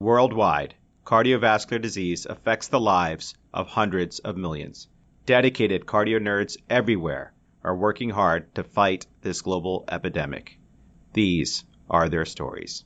Worldwide, cardiovascular disease affects the lives of hundreds of millions. Dedicated cardio nerds everywhere are working hard to fight this global epidemic. These are their stories.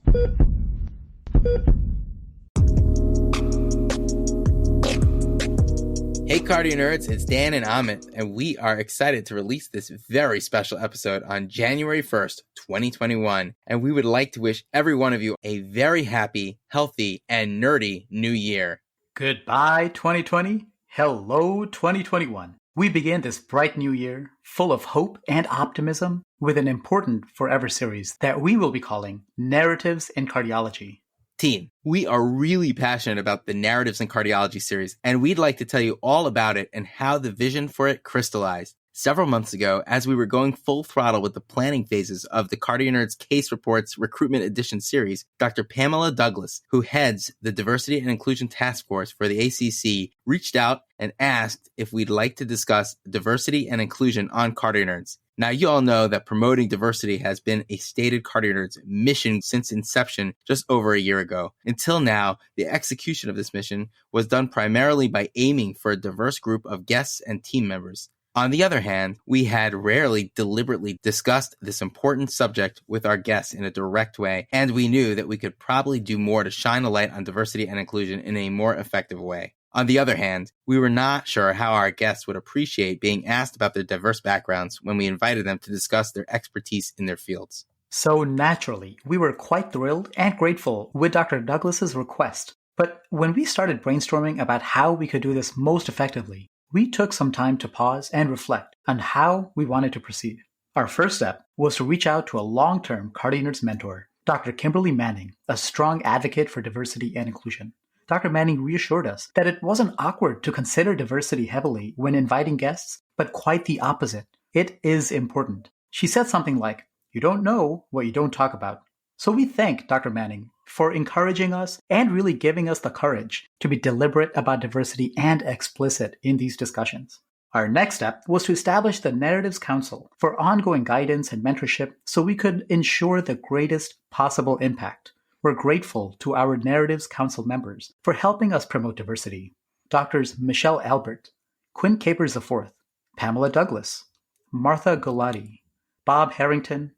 Hey Cardio Nerds, it's Dan and Amit, and we are excited to release this very special episode on January 1st, 2021. And we would like to wish every one of you a very happy, healthy, and nerdy new year. Goodbye, 2020. Hello, 2021. We begin this bright new year full of hope and optimism with an important forever series that we will be calling Narratives in Cardiology. Team, we are really passionate about the Narratives in Cardiology series, and we'd like to tell you all about it and how the vision for it crystallized. Several months ago, as we were going full throttle with the planning phases of the CardioNerds Case Reports Recruitment Edition series, Dr. Pamela Douglas, who heads the Diversity and Inclusion Task Force for the ACC, reached out and asked if we'd like to discuss diversity and inclusion on CardioNerds. Now, you all know that promoting diversity has been a stated CardioNerds mission since inception just over a year ago. Until now, the execution of this mission was done primarily by aiming for a diverse group of guests and team members. On the other hand, we had rarely deliberately discussed this important subject with our guests in a direct way, and we knew that we could probably do more to shine a light on diversity and inclusion in a more effective way. On the other hand, we were not sure how our guests would appreciate being asked about their diverse backgrounds when we invited them to discuss their expertise in their fields. So naturally, we were quite thrilled and grateful with Dr. Douglas's request. But when we started brainstorming about how we could do this most effectively, we took some time to pause and reflect on how we wanted to proceed. Our first step was to reach out to a long-term CardioNerds mentor, Dr. Kimberly Manning, a strong advocate for diversity and inclusion. Dr. Manning reassured us that it wasn't awkward to consider diversity heavily when inviting guests, but quite the opposite. It is important. She said something like, "You don't know what you don't talk about." So we thank Dr. Manning for encouraging us and really giving us the courage to be deliberate about diversity and explicit in these discussions. Our next step was to establish the Narratives Council for ongoing guidance and mentorship so we could ensure the greatest possible impact. We're grateful to our Narratives Council members for helping us promote diversity. Doctors Michelle Albert, Quinn Capers IV, Pamela Douglas, Martha Gulati, Bob Harrington,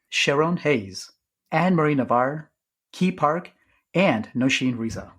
Sharon Hayes, Anne-Marie Navarre, Key Park, and Nosheen Reza.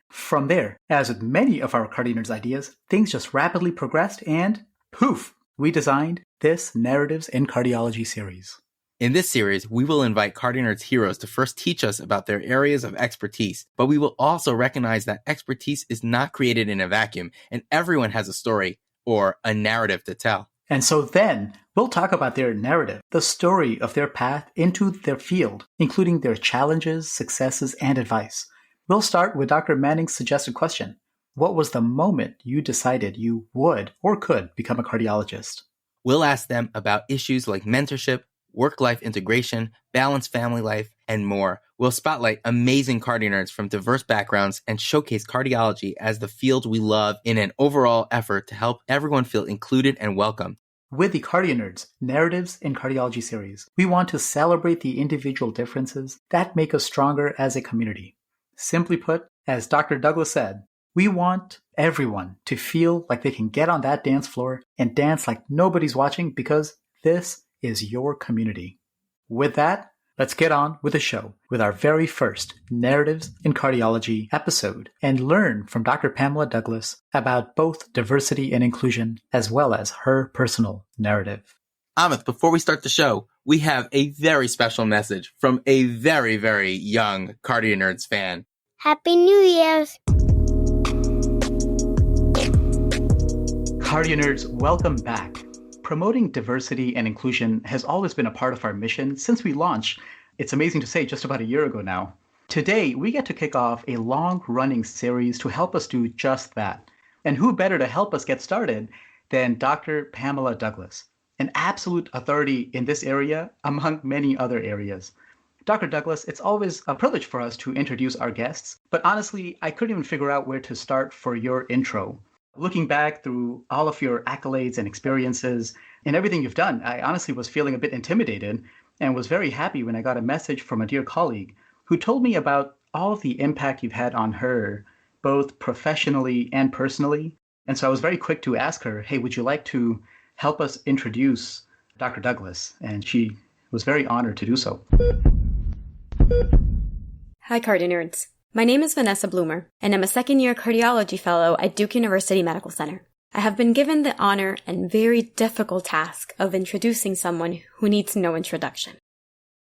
From there, as with many of our CardioNerds ideas, things just rapidly progressed and, poof, we designed this Narratives in Cardiology series. In this series, we will invite CardioNerds heroes to first teach us about their areas of expertise, but we will also recognize that expertise is not created in a vacuum, and everyone has a story or a narrative to tell. And so then, we'll talk about their narrative, the story of their path into their field, including their challenges, successes, and advice. We'll start with Dr. Manning's suggested question. What was the moment you decided you would or could become a cardiologist? We'll ask them about issues like mentorship, work-life integration, balanced family life, and more. We'll spotlight amazing CardioNerds from diverse backgrounds and showcase cardiology as the field we love in an overall effort to help everyone feel included and welcome. With the CardioNerds Narratives in Cardiology series, we want to celebrate the individual differences that make us stronger as a community. Simply put, as Dr. Douglas said, we want everyone to feel like they can get on that dance floor and dance like nobody's watching because this is your community. With that, let's get on with the show with our very first Narratives in Cardiology episode and learn from Dr. Pamela Douglas about both diversity and inclusion as well as her personal narrative. Amit, before we start the show, we have a very special message from a very, very young CardioNerds fan. Happy New Year's! CardioNerds, welcome back. Promoting diversity and inclusion has always been a part of our mission since we launched. It's amazing to say just about a year ago now. Today, we get to kick off a long-running series to help us do just that. And who better to help us get started than Dr. Pamela Douglas, an absolute authority in this area among many other areas. Dr. Douglas, it's always a privilege for us to introduce our guests, but honestly, I couldn't even figure out where to start for your intro. Looking back through all of your accolades and experiences and everything you've done, I honestly was feeling a bit intimidated and was very happy when I got a message from a dear colleague who told me about all of the impact you've had on her, both professionally and personally. And so I was very quick to ask her, hey, would you like to help us introduce Dr. Douglas? And she was very honored to do so. Hi, CardioNerds. My name is Vanessa Blumer, and I'm a second-year cardiology fellow at Duke University Medical Center. I have been given the honor and very difficult task of introducing someone who needs no introduction.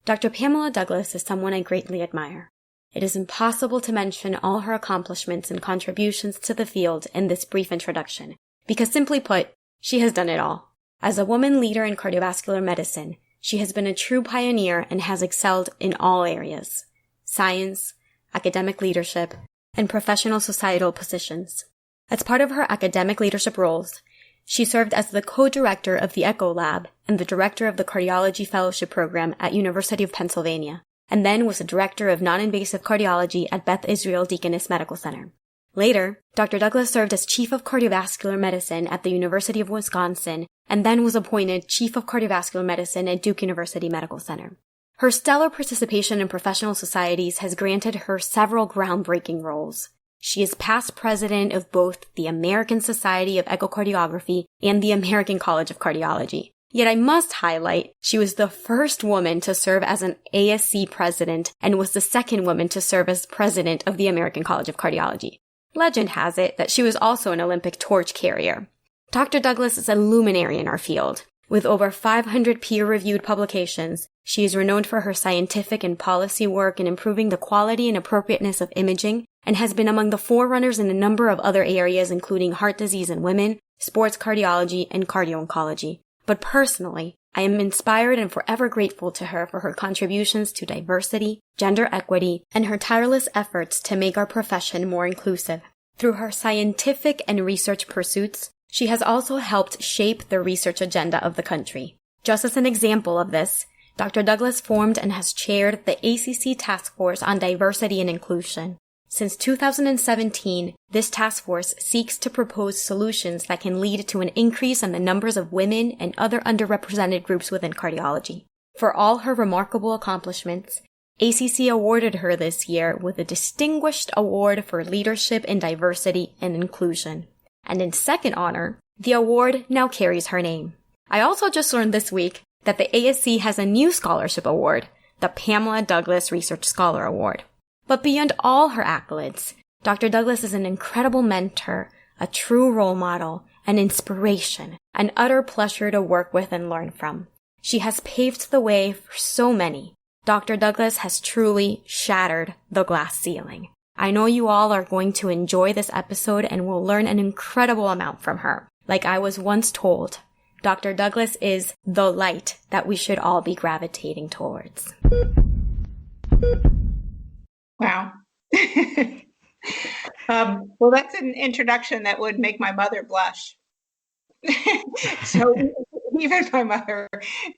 Dr. Pamela Douglas is someone I greatly admire. It is impossible to mention all her accomplishments and contributions to the field in this brief introduction, because simply put, she has done it all. As a woman leader in cardiovascular medicine, she has been a true pioneer and has excelled in all areas: science, academic leadership, and professional societal positions. As part of her academic leadership roles, she served as the co-director of the ECHO Lab and the director of the Cardiology Fellowship Program at University of Pennsylvania, and then was the director of non-invasive cardiology at Beth Israel Deaconess Medical Center. Later, Dr. Douglas served as chief of cardiovascular medicine at the University of Wisconsin, and then was appointed chief of cardiovascular medicine at Duke University Medical Center. Her stellar participation in professional societies has granted her several groundbreaking roles. She is past president of both the American Society of Echocardiography and the American College of Cardiology. Yet I must highlight, she was the first woman to serve as an ASC president and was the second woman to serve as president of the American College of Cardiology. Legend has it that she was also an Olympic torch carrier. Dr. Douglas is a luminary in our field. With over 500 peer-reviewed publications, she is renowned for her scientific and policy work in improving the quality and appropriateness of imaging, and has been among the forerunners in a number of other areas including heart disease in women, sports cardiology, and cardio-oncology. But personally, I am inspired and forever grateful to her for her contributions to diversity, gender equity, and her tireless efforts to make our profession more inclusive. Through her scientific and research pursuits, she has also helped shape the research agenda of the country. Just as an example of this, Dr. Douglas formed and has chaired the ACC Task Force on Diversity and Inclusion. Since 2017, this task force seeks to propose solutions that can lead to an increase in the numbers of women and other underrepresented groups within cardiology. For all her remarkable accomplishments, ACC awarded her this year with a Distinguished Award for Leadership in Diversity and Inclusion. And in second honor, the award now carries her name. I also just learned this week that the ASC has a new scholarship award, the Pamela Douglas Research Scholar Award. But beyond all her accolades, Dr. Douglas is an incredible mentor, a true role model, an inspiration, an utter pleasure to work with and learn from. She has paved the way for so many. Dr. Douglas has truly shattered the glass ceiling. I know you all are going to enjoy this episode and will learn an incredible amount from her. Like I was once told, Dr. Douglas is the light that we should all be gravitating towards. Wow. Well, that's an introduction that would make my mother blush. So even my mother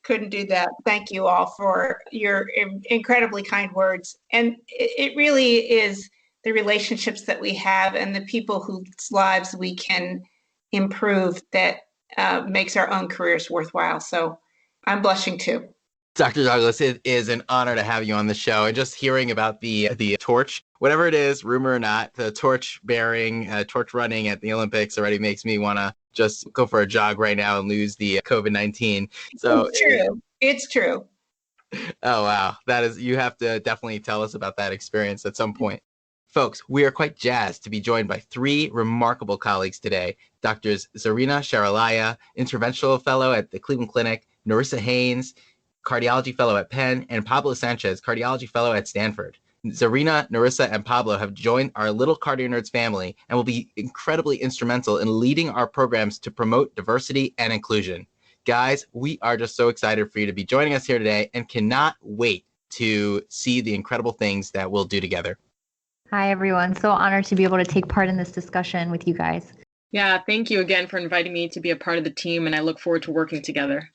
couldn't do that. Thank you all for your incredibly kind words. And it really is the relationships that we have and the people whose lives we can improve that makes our own careers worthwhile. So I'm blushing too. Dr. Douglas, it is an honor to have you on the show. And just hearing about the torch, whatever it is, rumor or not, the torch bearing, torch running at the Olympics already makes me want to just go for a jog right now and lose the COVID-19. So it's true. It's true. Oh, wow. You have to definitely tell us about that experience at some point. Folks, we are quite jazzed to be joined by three remarkable colleagues today. Doctors Zarina Sharalaya, Interventional Fellow at the Cleveland Clinic, Norrisa Haynes, Cardiology Fellow at Penn, and Pablo Sanchez, Cardiology Fellow at Stanford. Zarina, Norrisa, and Pablo have joined our little CardioNerds family and will be incredibly instrumental in leading our programs to promote diversity and inclusion. Guys, we are just so excited for you to be joining us here today and cannot wait to see the incredible things that we'll do together. Hi, everyone. So honored to be able to take part in this discussion with you guys. Yeah, thank you again for inviting me to be a part of the team, and I look forward to working together.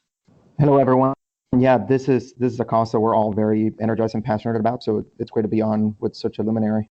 Hello, everyone. Yeah, this is a cause that we're all very energized and passionate about, so it's great to be on with such a luminary.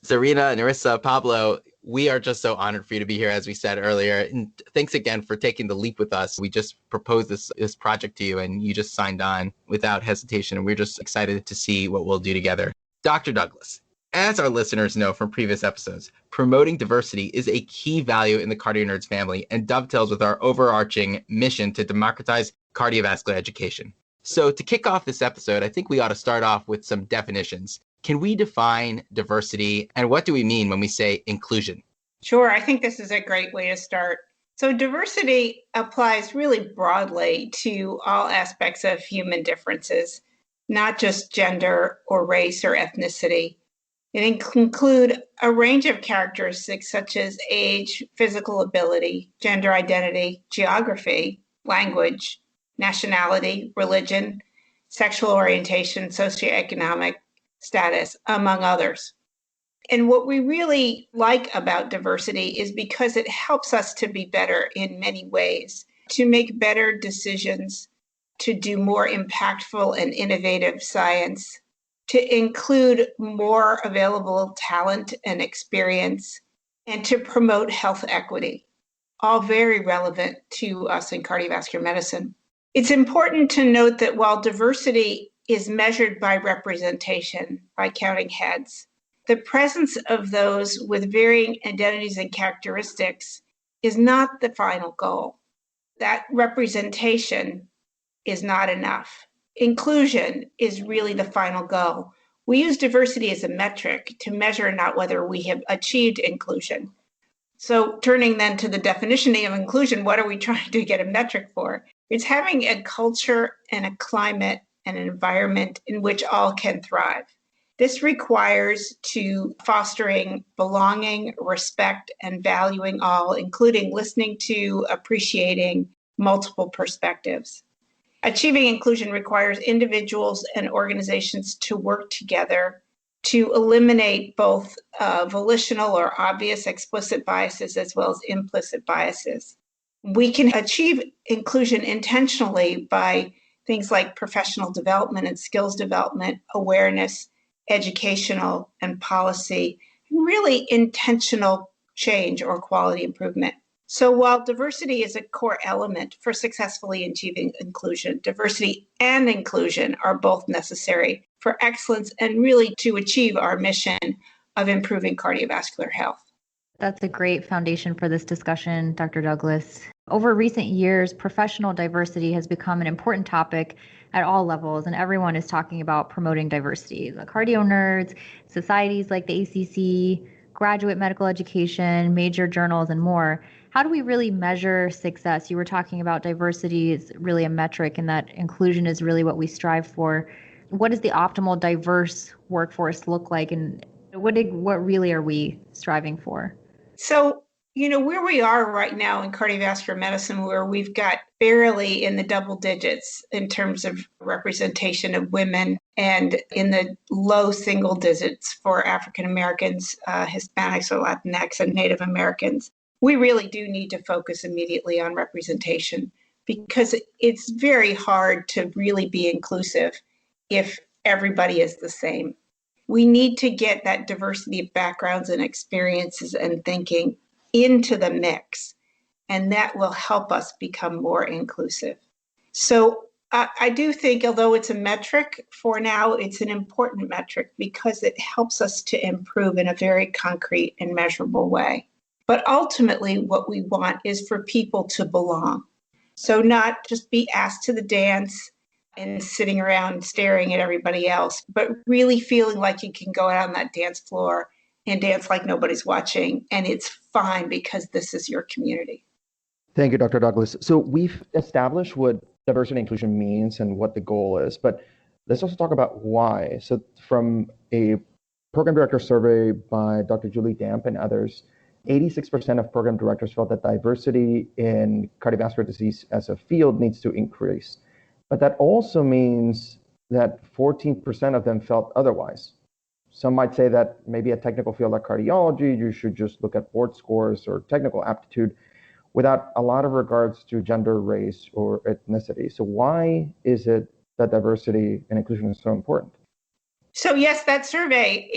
Zarina, Norrisa, Pablo, we are just so honored for you to be here, as we said earlier. And thanks again for taking the leap with us. We just proposed this project to you, and you just signed on without hesitation, and we're just excited to see what we'll do together. Dr. Douglas, As our listeners know from previous episodes, promoting diversity is a key value in the CardioNerds family and dovetails with our overarching mission to democratize cardiovascular education. So to kick off this episode, I think we ought to start off with some definitions. Can we define diversity, and what do we mean when we say inclusion? Sure, I think this is a great way to start. So diversity applies really broadly to all aspects of human differences, not just gender or race or ethnicity. It include a range of characteristics such as age, physical ability, gender identity, geography, language, nationality, religion, sexual orientation, socioeconomic status, among others. And what we really like about diversity is because it helps us to be better in many ways, to make better decisions, to do more impactful and innovative science, to include more available talent and experience, and to promote health equity, all very relevant to us in cardiovascular medicine. It's important to note that while diversity is measured by representation, by counting heads, the presence of those with varying identities and characteristics is not the final goal. That representation is not enough. Inclusion is really the final goal. We use diversity as a metric to measure not whether we have achieved inclusion. So turning then to the definition of inclusion, what are we trying to get a metric for? It's having a culture and a climate and an environment in which all can thrive. This requires to fostering belonging, respect, and valuing all, including listening to, appreciating multiple perspectives. Achieving inclusion requires individuals and organizations to work together to eliminate both volitional or obvious explicit biases as well as implicit biases. We can achieve inclusion intentionally by things like professional development and skills development, awareness, educational and policy, and really intentional change or quality improvement. So while diversity is a core element for successfully achieving inclusion, diversity and inclusion are both necessary for excellence and really to achieve our mission of improving cardiovascular health. That's a great foundation for this discussion, Dr. Douglas. Over recent years, professional diversity has become an important topic at all levels, and everyone is talking about promoting diversity. The CardioNerds, societies like the ACC, graduate medical education, major journals, and more. How do we really measure success? You were talking about diversity is really a metric and that inclusion is really what we strive for. What does the optimal diverse workforce look like, and what really are we striving for? So, where we are right now in cardiovascular medicine, where we've got barely in the double digits in terms of representation of women and in the low single digits for African Americans, Hispanics or Latinx and Native Americans, we really do need to focus immediately on representation because it's very hard to really be inclusive if everybody is the same. We need to get that diversity of backgrounds and experiences and thinking into the mix, and that will help us become more inclusive. So I do think, although it's a metric for now, it's an important metric because it helps us to improve in a very concrete and measurable way. But ultimately, what we want is for people to belong. So not just be asked to the dance and sitting around staring at everybody else, but really feeling like you can go out on that dance floor and dance like nobody's watching, and it's fine because this is your community. Thank you, Dr. Douglas. So we've established what diversity and inclusion means and what the goal is, but let's also talk about why. So from a program director survey by Dr. Julie Damp and others, 86% of program directors felt that diversity in cardiovascular disease as a field needs to increase. But that also means that 14% of them felt otherwise. Some might say that maybe a technical field like cardiology, you should just look at board scores or technical aptitude without a lot of regards to gender, race, or ethnicity. So why is it that diversity and inclusion is so important? So yes, that survey,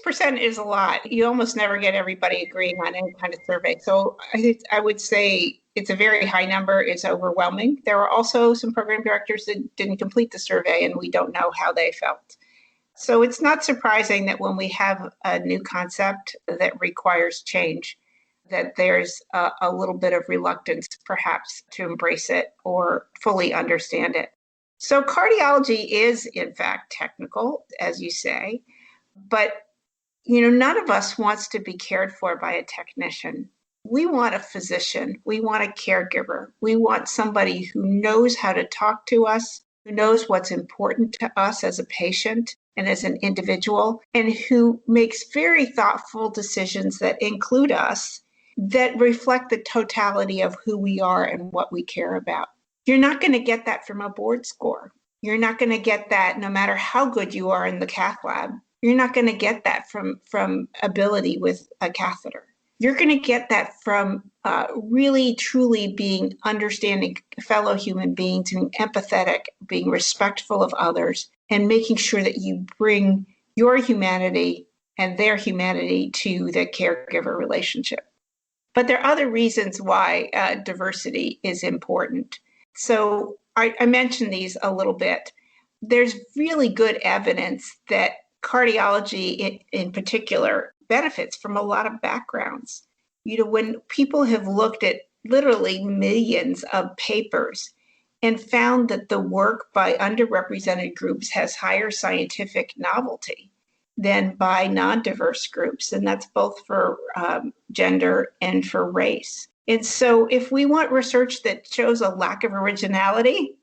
86% is a lot. You almost never get everybody agreeing on any kind of survey. So I would say it's a very high number. It's overwhelming. There are also some program directors that didn't complete the survey, and we don't know how they felt. So it's not surprising that when we have a new concept that requires change, that there's a little bit of reluctance perhaps to embrace it or fully understand it. So cardiology is in fact technical, as you say, but none of us wants to be cared for by a technician. We want a physician. We want a caregiver. We want somebody who knows how to talk to us, who knows what's important to us as a patient and as an individual, and who makes very thoughtful decisions that include us, that reflect the totality of who we are and what we care about. You're not going to get that from a board score. You're not going to get that no matter how good you are in the cath lab. You're not going to get that from ability with a catheter. You're going to get that from really, truly being understanding fellow human beings, being empathetic, being respectful of others, and making sure that you bring your humanity and their humanity to the caregiver relationship. But there are other reasons why diversity is important. So I mentioned these a little bit. There's really good evidence that cardiology in particular benefits from a lot of backgrounds. When people have looked at literally millions of papers and found that the work by underrepresented groups has higher scientific novelty than by non-diverse groups, and that's both for gender and for race. And so if we want research that shows a lack of originality,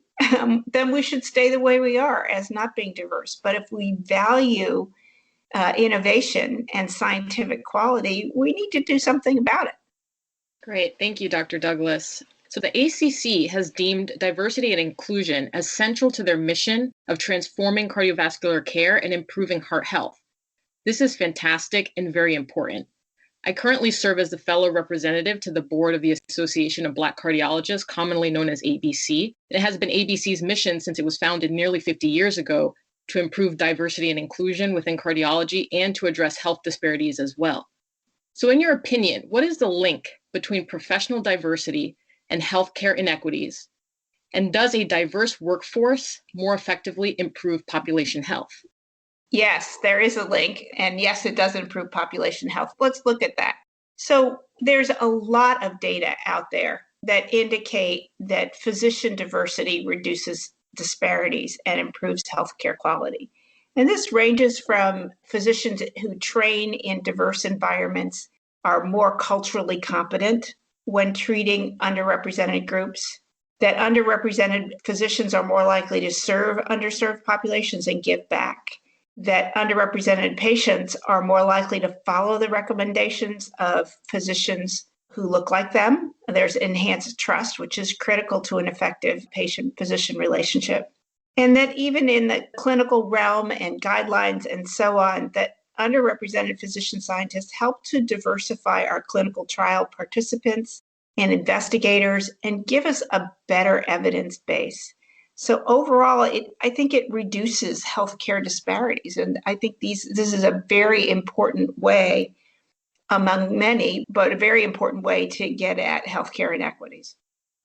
then we should stay the way we are as not being diverse. But if we value innovation and scientific quality, we need to do something about it. Great. Thank you, Dr. Douglas. So the ACC has deemed diversity and inclusion as central to their mission of transforming cardiovascular care and improving heart health. This is fantastic and very important. I currently serve as the fellow representative to the board of the Association of Black Cardiologists, commonly known as ABC. It has been ABC's mission since it was founded nearly 50 years ago to improve diversity and inclusion within cardiology and to address health disparities as well. So in your opinion, what is the link between professional diversity and healthcare inequities? And does a diverse workforce more effectively improve population health? Yes, there is a link. And yes, it does improve population health. Let's look at that. So there's a lot of data out there that indicate that physician diversity reduces disparities and improves healthcare quality. And this ranges from physicians who train in diverse environments are more culturally competent when treating underrepresented groups, that underrepresented physicians are more likely to serve underserved populations and give back, that underrepresented patients are more likely to follow the recommendations of physicians who look like them. There's enhanced trust, which is critical to an effective patient-physician relationship. And that even in the clinical realm and guidelines and so on, that underrepresented physician scientists help to diversify our clinical trial participants and investigators and give us a better evidence base. So overall, I think it reduces healthcare disparities. And I think this is a very important way, among many, but a very important way to get at healthcare inequities.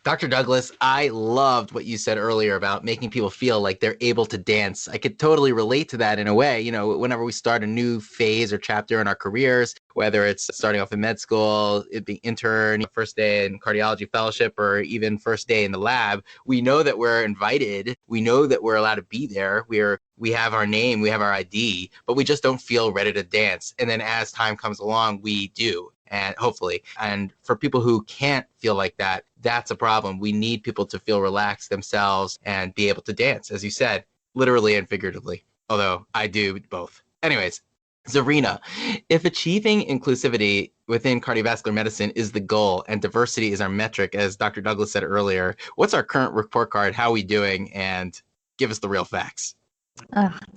Dr. Douglas, I loved what you said earlier about making people feel like they're able to dance. I could totally relate to that in a way. Whenever we start a new phase or chapter in our careers, whether it's starting off in med school, it being intern, first day in cardiology fellowship, or even first day in the lab, we know that we're invited. We know that we're allowed to be there. We have our name, we have our ID, but we just don't feel ready to dance. And then as time comes along, we do. And hopefully, and for people who can't feel like that, that's a problem. We need people to feel relaxed themselves and be able to dance, as you said, literally and figuratively, although I do both. Anyways, Zarina, if achieving inclusivity within cardiovascular medicine is the goal and diversity is our metric, as Dr. Douglas said earlier, what's our current report card? How are we doing? And give us the real facts.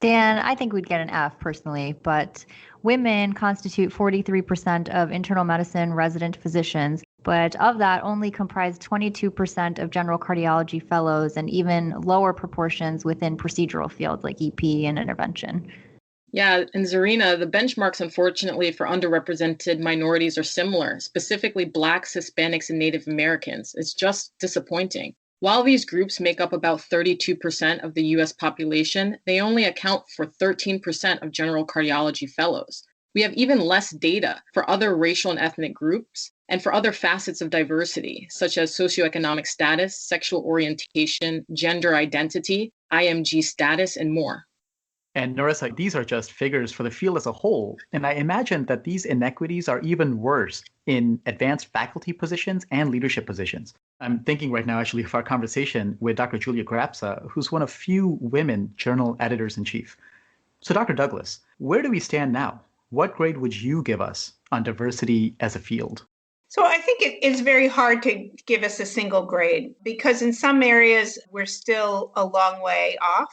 Dan, I think we'd get an F personally, but women constitute 43% of internal medicine resident physicians, but of that only comprise 22% of general cardiology fellows and even lower proportions within procedural fields like EP and intervention. Yeah, and Zarina, the benchmarks, unfortunately, for underrepresented minorities are similar, specifically Blacks, Hispanics, and Native Americans. It's just disappointing. While these groups make up about 32% of the US population, they only account for 13% of general cardiology fellows. We have even less data for other racial and ethnic groups and for other facets of diversity, such as socioeconomic status, sexual orientation, gender identity, IMG status, and more. And Norrisa, these are just figures for the field as a whole. And I imagine that these inequities are even worse in advanced faculty positions and leadership positions. I'm thinking right now, actually, of our conversation with Dr. Julia Grapsa, who's one of few women journal editors-in-chief. So Dr. Douglas, where do we stand now? What grade would you give us on diversity as a field? So I think it is very hard to give us a single grade because in some areas we're still a long way off,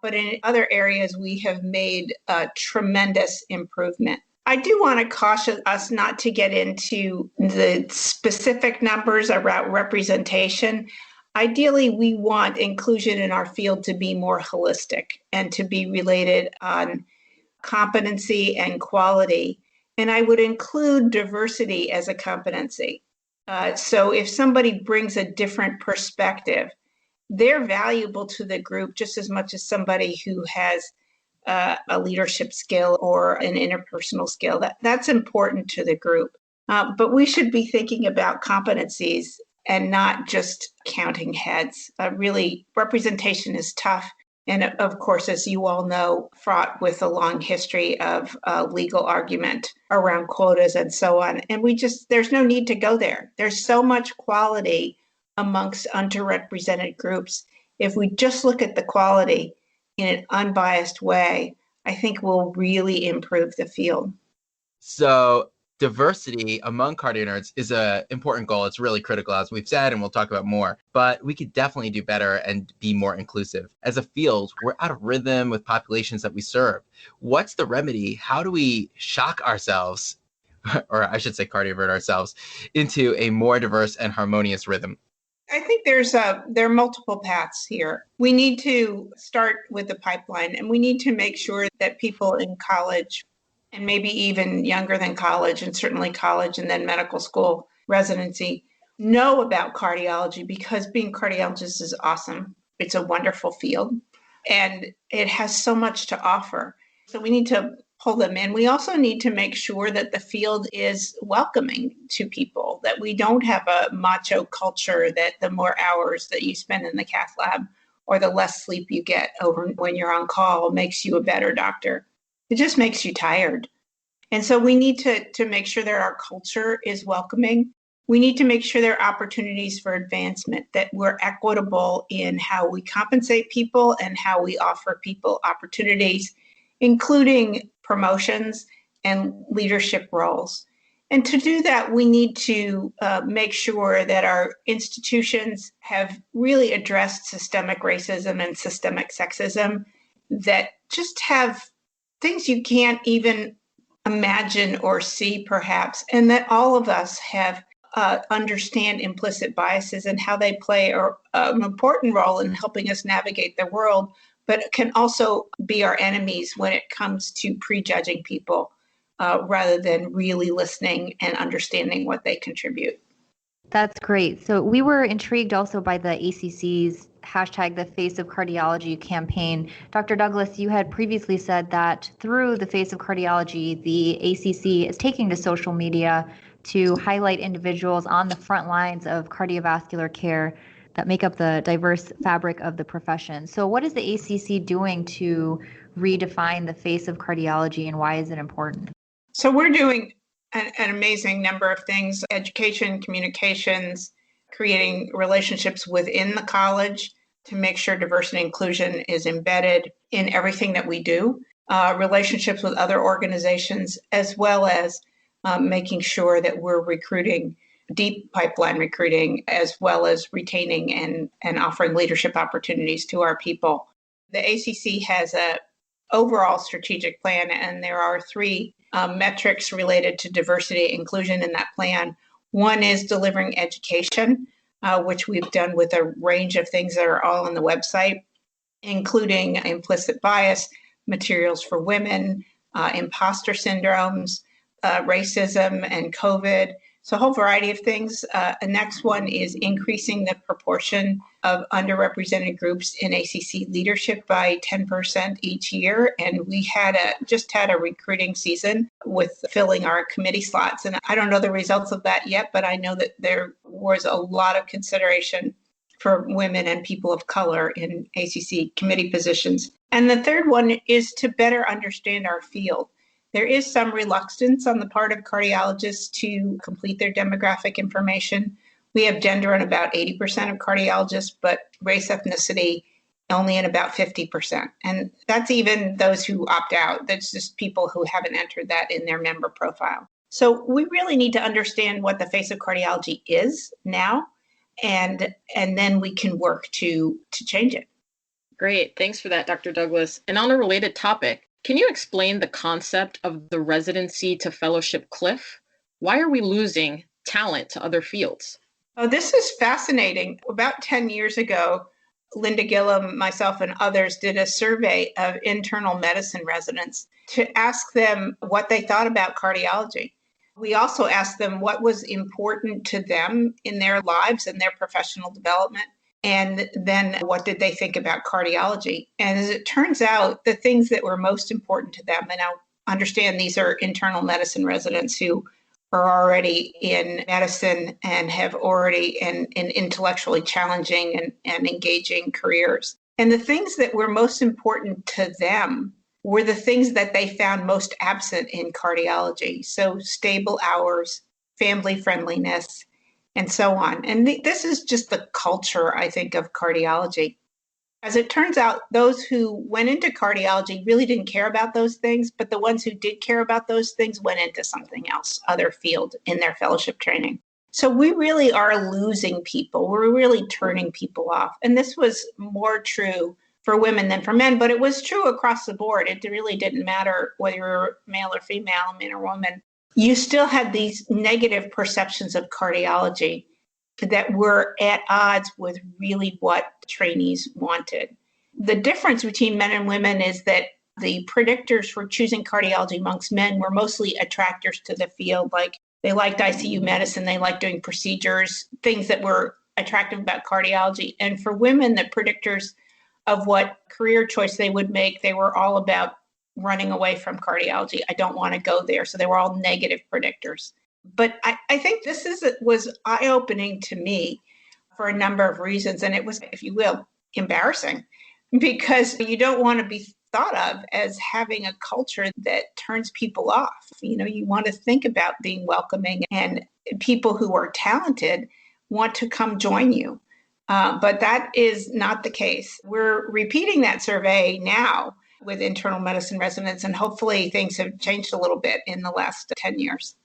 but in other areas we have made a tremendous improvement. I do want to caution us not to get into the specific numbers around representation. Ideally, we want inclusion in our field to be more holistic and to be related on competency and quality. And I would include diversity as a competency. So if somebody brings a different perspective, they're valuable to the group just as much as somebody who has a leadership skill or an interpersonal skill. That's important to the group. But we should be thinking about competencies and not just counting heads. Really, representation is tough. And of course, as you all know, fraught with a long history of legal argument around quotas and so on. And there's no need to go there. There's so much quality amongst underrepresented groups. If we just look at the quality in an unbiased way, I think we'll really improve the field. So diversity among CardioNerds is an important goal. It's really critical, as we've said, and we'll talk about more. But we could definitely do better and be more inclusive. As a field, we're out of rhythm with populations that we serve. What's the remedy? How do we shock ourselves, or I should say cardiovert ourselves, into a more diverse and harmonious rhythm? I think there are multiple paths here. We need to start with the pipeline, and we need to make sure that people in college and maybe even younger than college, and certainly college and then medical school residency, know about cardiology, because being cardiologist is awesome. It's a wonderful field, and it has so much to offer. So we need to pull them in. We also need to make sure that the field is welcoming to people, that we don't have a macho culture that the more hours that you spend in the cath lab or the less sleep you get over when you're on call makes you a better doctor. It just makes you tired. And so we need to make sure that our culture is welcoming. We need to make sure there are opportunities for advancement, that we're equitable in how we compensate people and how we offer people opportunities, including promotions and leadership roles. And to do that, we need to make sure that our institutions have really addressed systemic racism and systemic sexism, that just have things you can't even imagine or see, perhaps, and that all of us have understand implicit biases and how they play an important role in helping us navigate the world, but can also be our enemies when it comes to prejudging people rather than really listening and understanding what they contribute. That's great. So we were intrigued also by the ACC's hashtag the Face of Cardiology campaign. Dr. Douglas, you had previously said that through the Face of Cardiology, the ACC is taking to social media to highlight individuals on the front lines of cardiovascular care that make up the diverse fabric of the profession. So what is the ACC doing to redefine the face of cardiology, and why is it important? So we're doing an amazing number of things: education, communications, creating relationships within the college to make sure diversity and inclusion is embedded in everything that we do, relationships with other organizations, as well as making sure that we're recruiting, deep pipeline recruiting, as well as retaining and offering leadership opportunities to our people. The ACC has an overall strategic plan, and there are three metrics related to diversity and inclusion in that plan. One is delivering education, which we've done with a range of things that are all on the website, including implicit bias, materials for women, imposter syndromes, racism and COVID, So a whole variety of things. The next one is increasing the proportion of underrepresented groups in ACC leadership by 10% each year. And we just had a recruiting season with filling our committee slots. And I don't know the results of that yet, but I know that there was a lot of consideration for women and people of color in ACC committee positions. And the third one is to better understand our field. There is some reluctance on the part of cardiologists to complete their demographic information. We have gender in about 80% of cardiologists, but race, ethnicity only in about 50%. And that's even those who opt out. That's just people who haven't entered that in their member profile. So we really need to understand what the face of cardiology is now, and then we can work to change it. Great. Thanks for that, Dr. Douglas. And on a related topic, can you explain the concept of the residency to fellowship cliff? Why are we losing talent to other fields? Oh, this is fascinating. About 10 years ago, Linda Gillum, myself, and others did a survey of internal medicine residents to ask them what they thought about cardiology. We also asked them what was important to them in their lives and their professional development. And then what did they think about cardiology? And as it turns out, the things that were most important to them, and I understand these are internal medicine residents who are already in medicine and have already in intellectually challenging and engaging careers. And the things that were most important to them were the things that they found most absent in cardiology. So stable hours, family friendliness, and so on. And this is just the culture, I think, of cardiology. As it turns out, those who went into cardiology really didn't care about those things, but the ones who did care about those things went into something else, other field in their fellowship training. So we really are losing people. We're really turning people off. And this was more true for women than for men, but it was true across the board. It really didn't matter whether you were male or female, man or woman. You still had these negative perceptions of cardiology that were at odds with really what trainees wanted. The difference between men and women is that the predictors for choosing cardiology amongst men were mostly attractors to the field, like they liked ICU medicine, they liked doing procedures, things that were attractive about cardiology. And for women, the predictors of what career choice they would make, they were all about running away from cardiology. I don't want to go there. So they were all negative predictors. But I think this was eye-opening to me for a number of reasons. And it was, if you will, embarrassing, because you don't want to be thought of as having a culture that turns people off. You know, you want to think about being welcoming, and people who are talented want to come join you. But that is not the case. We're repeating that survey now with internal medicine residents, and hopefully things have changed a little bit in the last 10 years.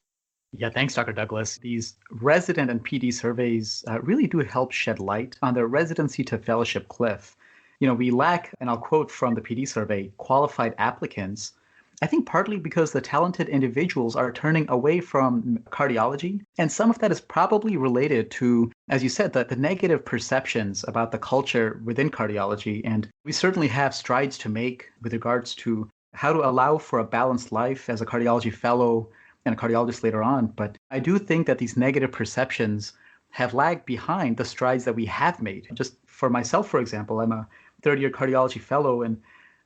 Yeah, thanks, Dr. Douglas. These resident and PD surveys really do help shed light on the residency to fellowship cliff. You know, we lack, and I'll quote from the PD survey, qualified applicants, I think partly because the talented individuals are turning away from cardiology. And some of that is probably related to, as you said, the negative perceptions about the culture within cardiology. And we certainly have strides to make with regards to how to allow for a balanced life as a cardiology fellow and a cardiologist later on. But I do think that these negative perceptions have lagged behind the strides that we have made. Just for myself, for example, I'm a third-year cardiology fellow, and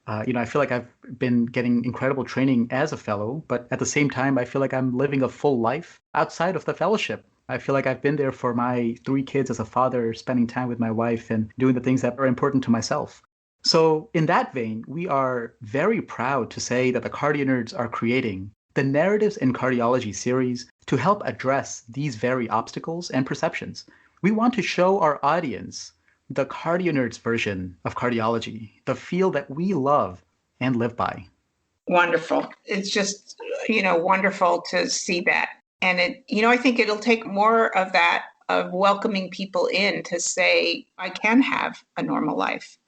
I feel like I've been getting incredible training as a fellow, but at the same time, I feel like I'm living a full life outside of the fellowship. I feel like I've been there for my 3 kids as a father, spending time with my wife and doing the things that are important to myself. So in that vein, we are very proud to say that the CardioNerds are creating the Narratives in Cardiology series to help address these very obstacles and perceptions. We want to show our audience the CardioNerds version of cardiology, the field that we love and live by. Wonderful. It's just, wonderful to see that. And I think it'll take more of that, of welcoming people in to say, I can have a normal life.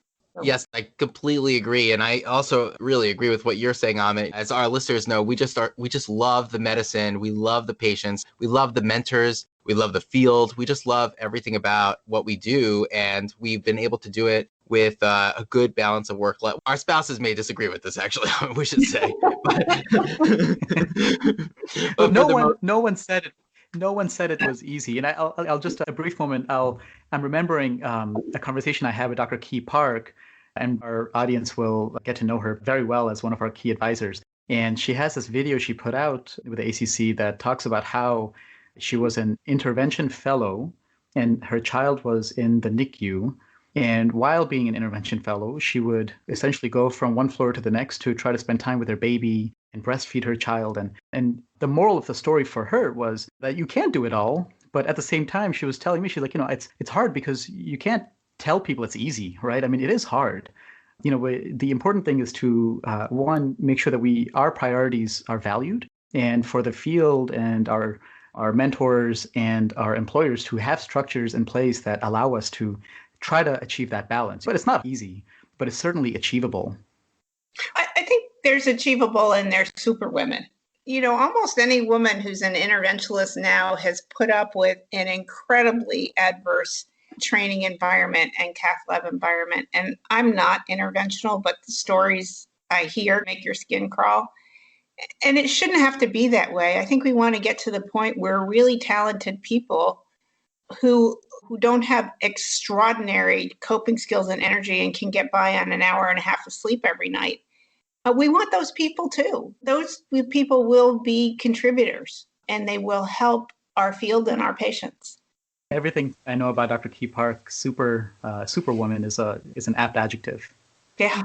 Yes, I completely agree. And I also really agree with what you're saying, Amit. As our listeners know, we just love the medicine. We love the patients. We love the mentors. We love the field. We just love everything about what we do. And we've been able to do it with a good balance of work life. Our spouses may disagree with this, actually, we should say. No one said it. No one said it was easy. And I'll just a brief moment. I'm remembering a conversation I had with Dr. Key Park, and our audience will get to know her very well as one of our key advisors. And she has this video she put out with the ACC that talks about how she was an intervention fellow and her child was in the NICU. And while being an intervention fellow, she would essentially go from one floor to the next to try to spend time with her baby and breastfeed her child. And the moral of the story for her was that you can't do it all. But at the same time, she was telling me, she's like, it's hard because you can't tell people it's easy, right? I mean, it is hard. The important thing is to, one, make sure that our priorities are valued. And for the field and our mentors and our employers to have structures in place that allow us to try to achieve that balance. But it's not easy, but it's certainly achievable. I think there's achievable and there's super women. Almost any woman who's an interventionalist now has put up with an incredibly adverse training environment and cath lab environment. And I'm not interventional, but the stories I hear make your skin crawl. And it shouldn't have to be that way. I think we want to get to the point where really talented people who don't have extraordinary coping skills and energy and can get by on an hour and a half of sleep every night. We want those people too. Those people will be contributors and they will help our field and our patients. Everything I know about Dr. Key Park, superwoman, is an apt adjective. Yeah.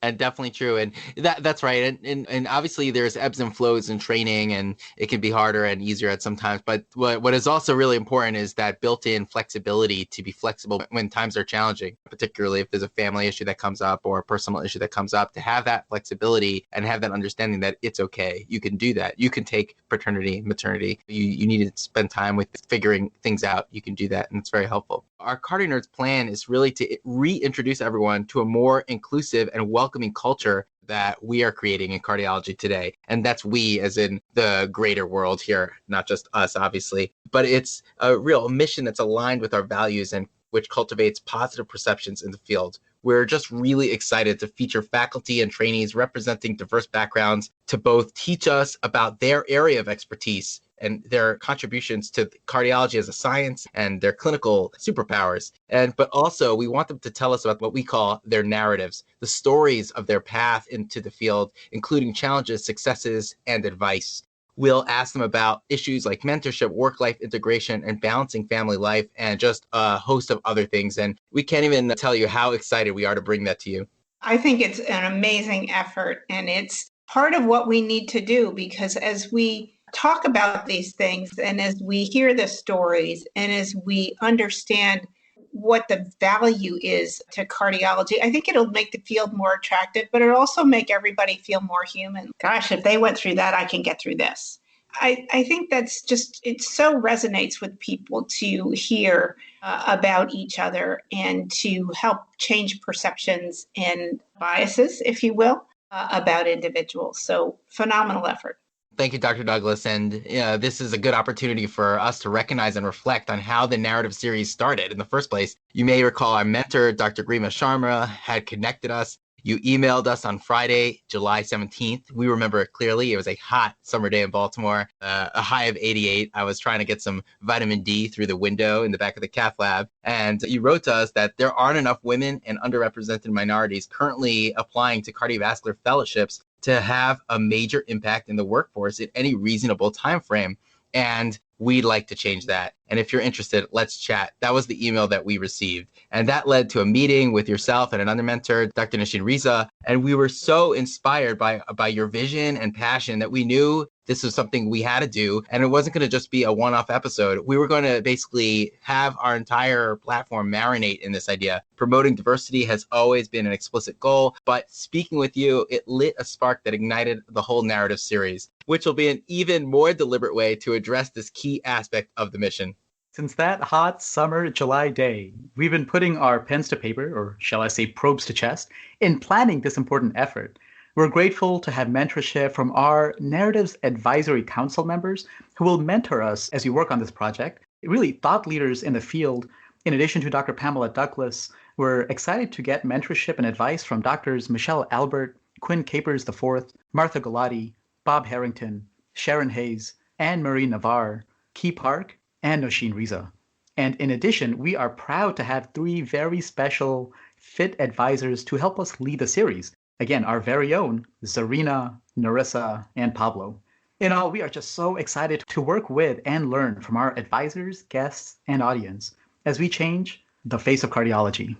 And definitely true. And that's right. And obviously there's ebbs and flows in training, and it can be harder and easier at some times. But what is also really important is that built-in flexibility to be flexible when times are challenging, particularly if there's a family issue that comes up or a personal issue that comes up, to have that flexibility and have that understanding that it's okay. You can do that. You can take paternity, maternity. You need to spend time with figuring things out. You can do that. And it's very helpful. Our CardioNerds plan is really to reintroduce everyone to a more inclusive and welcoming culture that we are creating in cardiology today. And that's we as in the greater world here, not just us, obviously. But it's a real mission that's aligned with our values and which cultivates positive perceptions in the field. We're just really excited to feature faculty and trainees representing diverse backgrounds to both teach us about their area of expertise and their contributions to cardiology as a science and their clinical superpowers. But also we want them to tell us about what we call their narratives, the stories of their path into the field, including challenges, successes, and advice. We'll ask them about issues like mentorship, work-life integration, and balancing family life, and just a host of other things. And we can't even tell you how excited we are to bring that to you. I think it's an amazing effort, and it's part of what we need to do, because as we talk about these things and as we hear the stories and as we understand what the value is to cardiology, I think it'll make the field more attractive, but it'll also make everybody feel more human. Gosh, if they went through that, I can get through this. I think that's just, it so resonates with people to hear about each other and to help change perceptions and biases, if you will, about individuals. So phenomenal effort. Thank you, Dr. Douglas. And this is a good opportunity for us to recognize and reflect on how the narrative series started in the first place. You may recall our mentor, Dr. Zarina Sharalaya, had connected us. You emailed us on Friday, July 17th. We remember it clearly. It was a hot summer day in Baltimore, a high of 88. I was trying to get some vitamin D through the window in the back of the cath lab. And you wrote to us that there aren't enough women and underrepresented minorities currently applying to cardiovascular fellowships to have a major impact in the workforce in any reasonable time frame. And we'd like to change that. And if you're interested, let's chat. That was the email that we received. And that led to a meeting with yourself and another mentor, Dr. Nosheen Reza. And we were so inspired by your vision and passion that we knew this was something we had to do. And it wasn't going to just be a one-off episode. We were going to basically have our entire platform marinate in this idea. Promoting diversity has always been an explicit goal, but speaking with you, it lit a spark that ignited the whole narrative series, which will be an even more deliberate way to address this key aspect of the mission. Since that hot summer July day, we've been putting our pens to paper, or shall I say probes to chest, in planning this important effort. We're grateful to have mentorship from our Narratives Advisory Council members who will mentor us as we work on this project. Really thought leaders in the field. In addition to Dr. Pamela Douglas, we're excited to get mentorship and advice from Drs. Michelle Albert, Quinn Capers IV, Martha Galati, Bob Harrington, Sharon Hayes, Anne-Marie Navarre, Key Park, and Nosheen Reza. And in addition, we are proud to have 3 very special fit advisors to help us lead the series. Again, our very own Zarina, Norisa, and Pablo. In all, we are just so excited to work with and learn from our advisors, guests, and audience as we change the face of cardiology.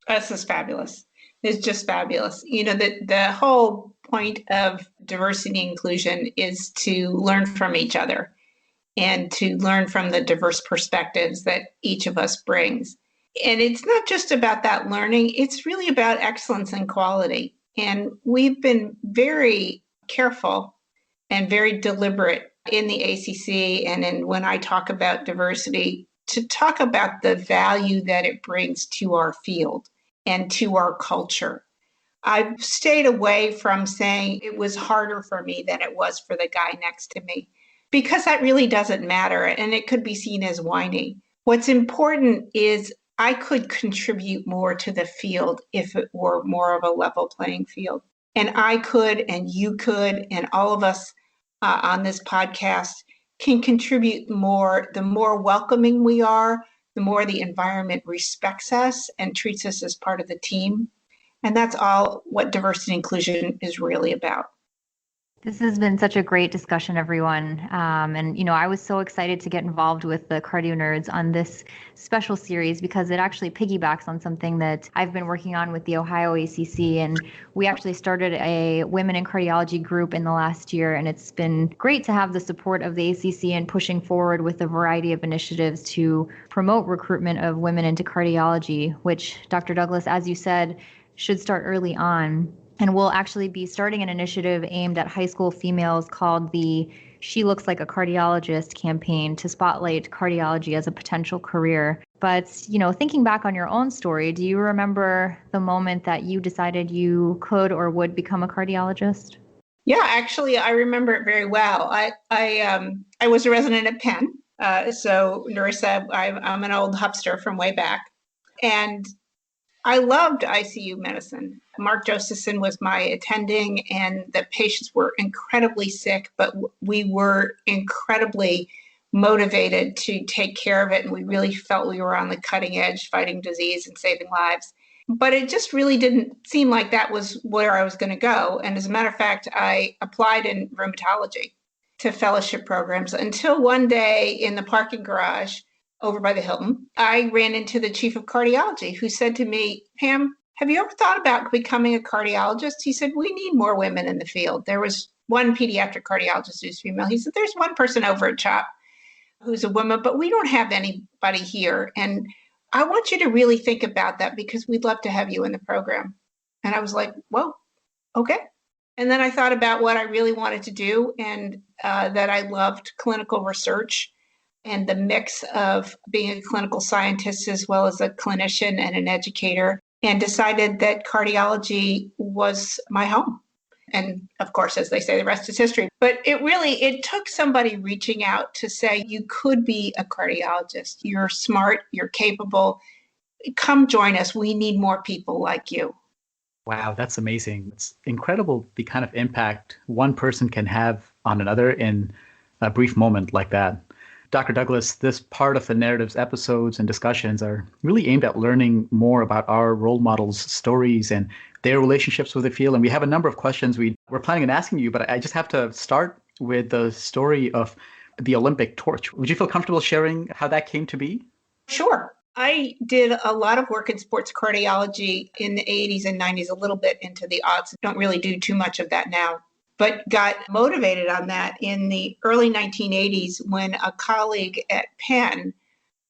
This is fabulous. It's just fabulous. You know, the whole point of diversity and inclusion is to learn from each other and to learn from the diverse perspectives that each of us brings. And it's not just about that learning, it's really about excellence and quality. And we've been very careful and very deliberate in the ACC and when I talk about diversity, to talk about the value that it brings to our field and to our culture. I've stayed away from saying it was harder for me than it was for the guy next to me, because that really doesn't matter and it could be seen as whiny. What's important is I could contribute more to the field if it were more of a level playing field. And I could, and you could, and all of us on this podcast can contribute more. The more welcoming we are, the more the environment respects us and treats us as part of the team. And that's all what diversity and inclusion is really about. This has been such a great discussion, everyone. And I was so excited to get involved with the CardioNerds on this special series because it actually piggybacks on something that I've been working on with the Ohio ACC. And we actually started a women in cardiology group in the last year. And it's been great to have the support of the ACC and pushing forward with a variety of initiatives to promote recruitment of women into cardiology, which, Dr. Douglas, as you said, should start early on. And we'll actually be starting an initiative aimed at high school females called the She Looks Like a Cardiologist campaign to spotlight cardiology as a potential career. But, thinking back on your own story, do you remember the moment that you decided you could or would become a cardiologist? Yeah, actually, I remember it very well. I was a resident at Penn. So Norisa, I'm an old hupster from way back. And I loved ICU medicine. Mark Josephson was my attending, and the patients were incredibly sick, but we were incredibly motivated to take care of it. And we really felt we were on the cutting edge, fighting disease and saving lives. But it just really didn't seem like that was where I was going to go. And as a matter of fact, I applied in rheumatology to fellowship programs until one day in the parking garage over by the Hilton, I ran into the chief of cardiology who said to me, Pam, have you ever thought about becoming a cardiologist? He said, we need more women in the field. There was one pediatric cardiologist who's female. He said, there's one person over at CHOP who's a woman, but we don't have anybody here. And I want you to really think about that because we'd love to have you in the program. And I was like, well, okay. And then I thought about what I really wanted to do and that I loved clinical research and the mix of being a clinical scientist as well as a clinician and an educator, and decided that cardiology was my home. And of course, as they say, the rest is history. But it took somebody reaching out to say, you could be a cardiologist. You're smart, you're capable. Come join us. We need more people like you. Wow, that's amazing. It's incredible the kind of impact one person can have on another in a brief moment like that. Dr. Douglas, this part of the Narratives episodes and discussions are really aimed at learning more about our role models' stories and their relationships with the field. And we have a number of questions we're planning on asking you, but I just have to start with the story of the Olympic torch. Would you feel comfortable sharing how that came to be? Sure. I did a lot of work in sports cardiology in the 80s and 90s, a little bit into the aughts. Don't really do too much of that now, but got motivated on that in the early 1980s when a colleague at Penn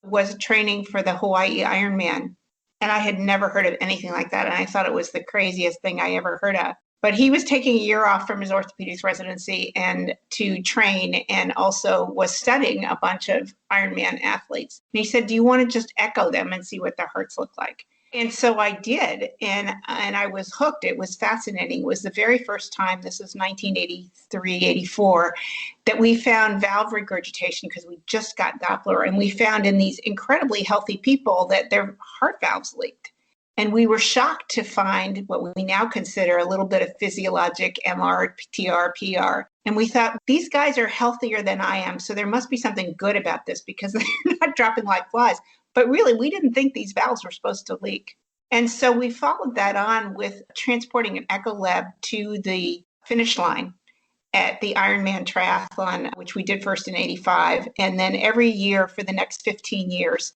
was training for the Hawaii Ironman. And I had never heard of anything like that. And I thought it was the craziest thing I ever heard of. But he was taking a year off from his orthopedics residency and to train, and also was studying a bunch of Ironman athletes. And he said, do you want to just echo them and see what their hearts look like? And so I did, and I was hooked. It was fascinating. It was the very first time, this was 1983, 84, that we found valve regurgitation because we just got Doppler, and we found in these incredibly healthy people that their heart valves leaked. And we were shocked to find what we now consider a little bit of physiologic MR, TR, PR. And we thought, these guys are healthier than I am, so there must be something good about this because they're not dropping like flies. But really, we didn't think these valves were supposed to leak. And so we followed that on with transporting an echo lab to the finish line at the Ironman triathlon, which we did first in 85, and then every year for the next 15 years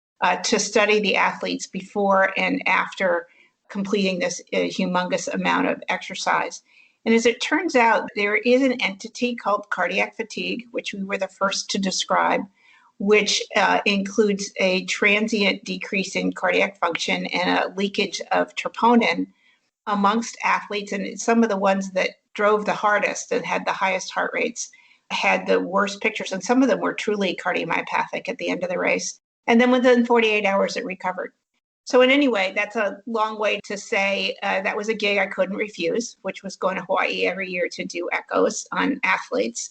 to study the athletes before and after completing this humongous amount of exercise. And as it turns out, there is an entity called cardiac fatigue, which we were the first to describe, which includes a transient decrease in cardiac function and a leakage of troponin amongst athletes. And some of the ones that drove the hardest and had the highest heart rates had the worst pictures. And some of them were truly cardiomyopathic at the end of the race. And then within 48 hours, it recovered. So in any way, that's a long way to say that was a gig I couldn't refuse, which was going to Hawaii every year to do echoes on athletes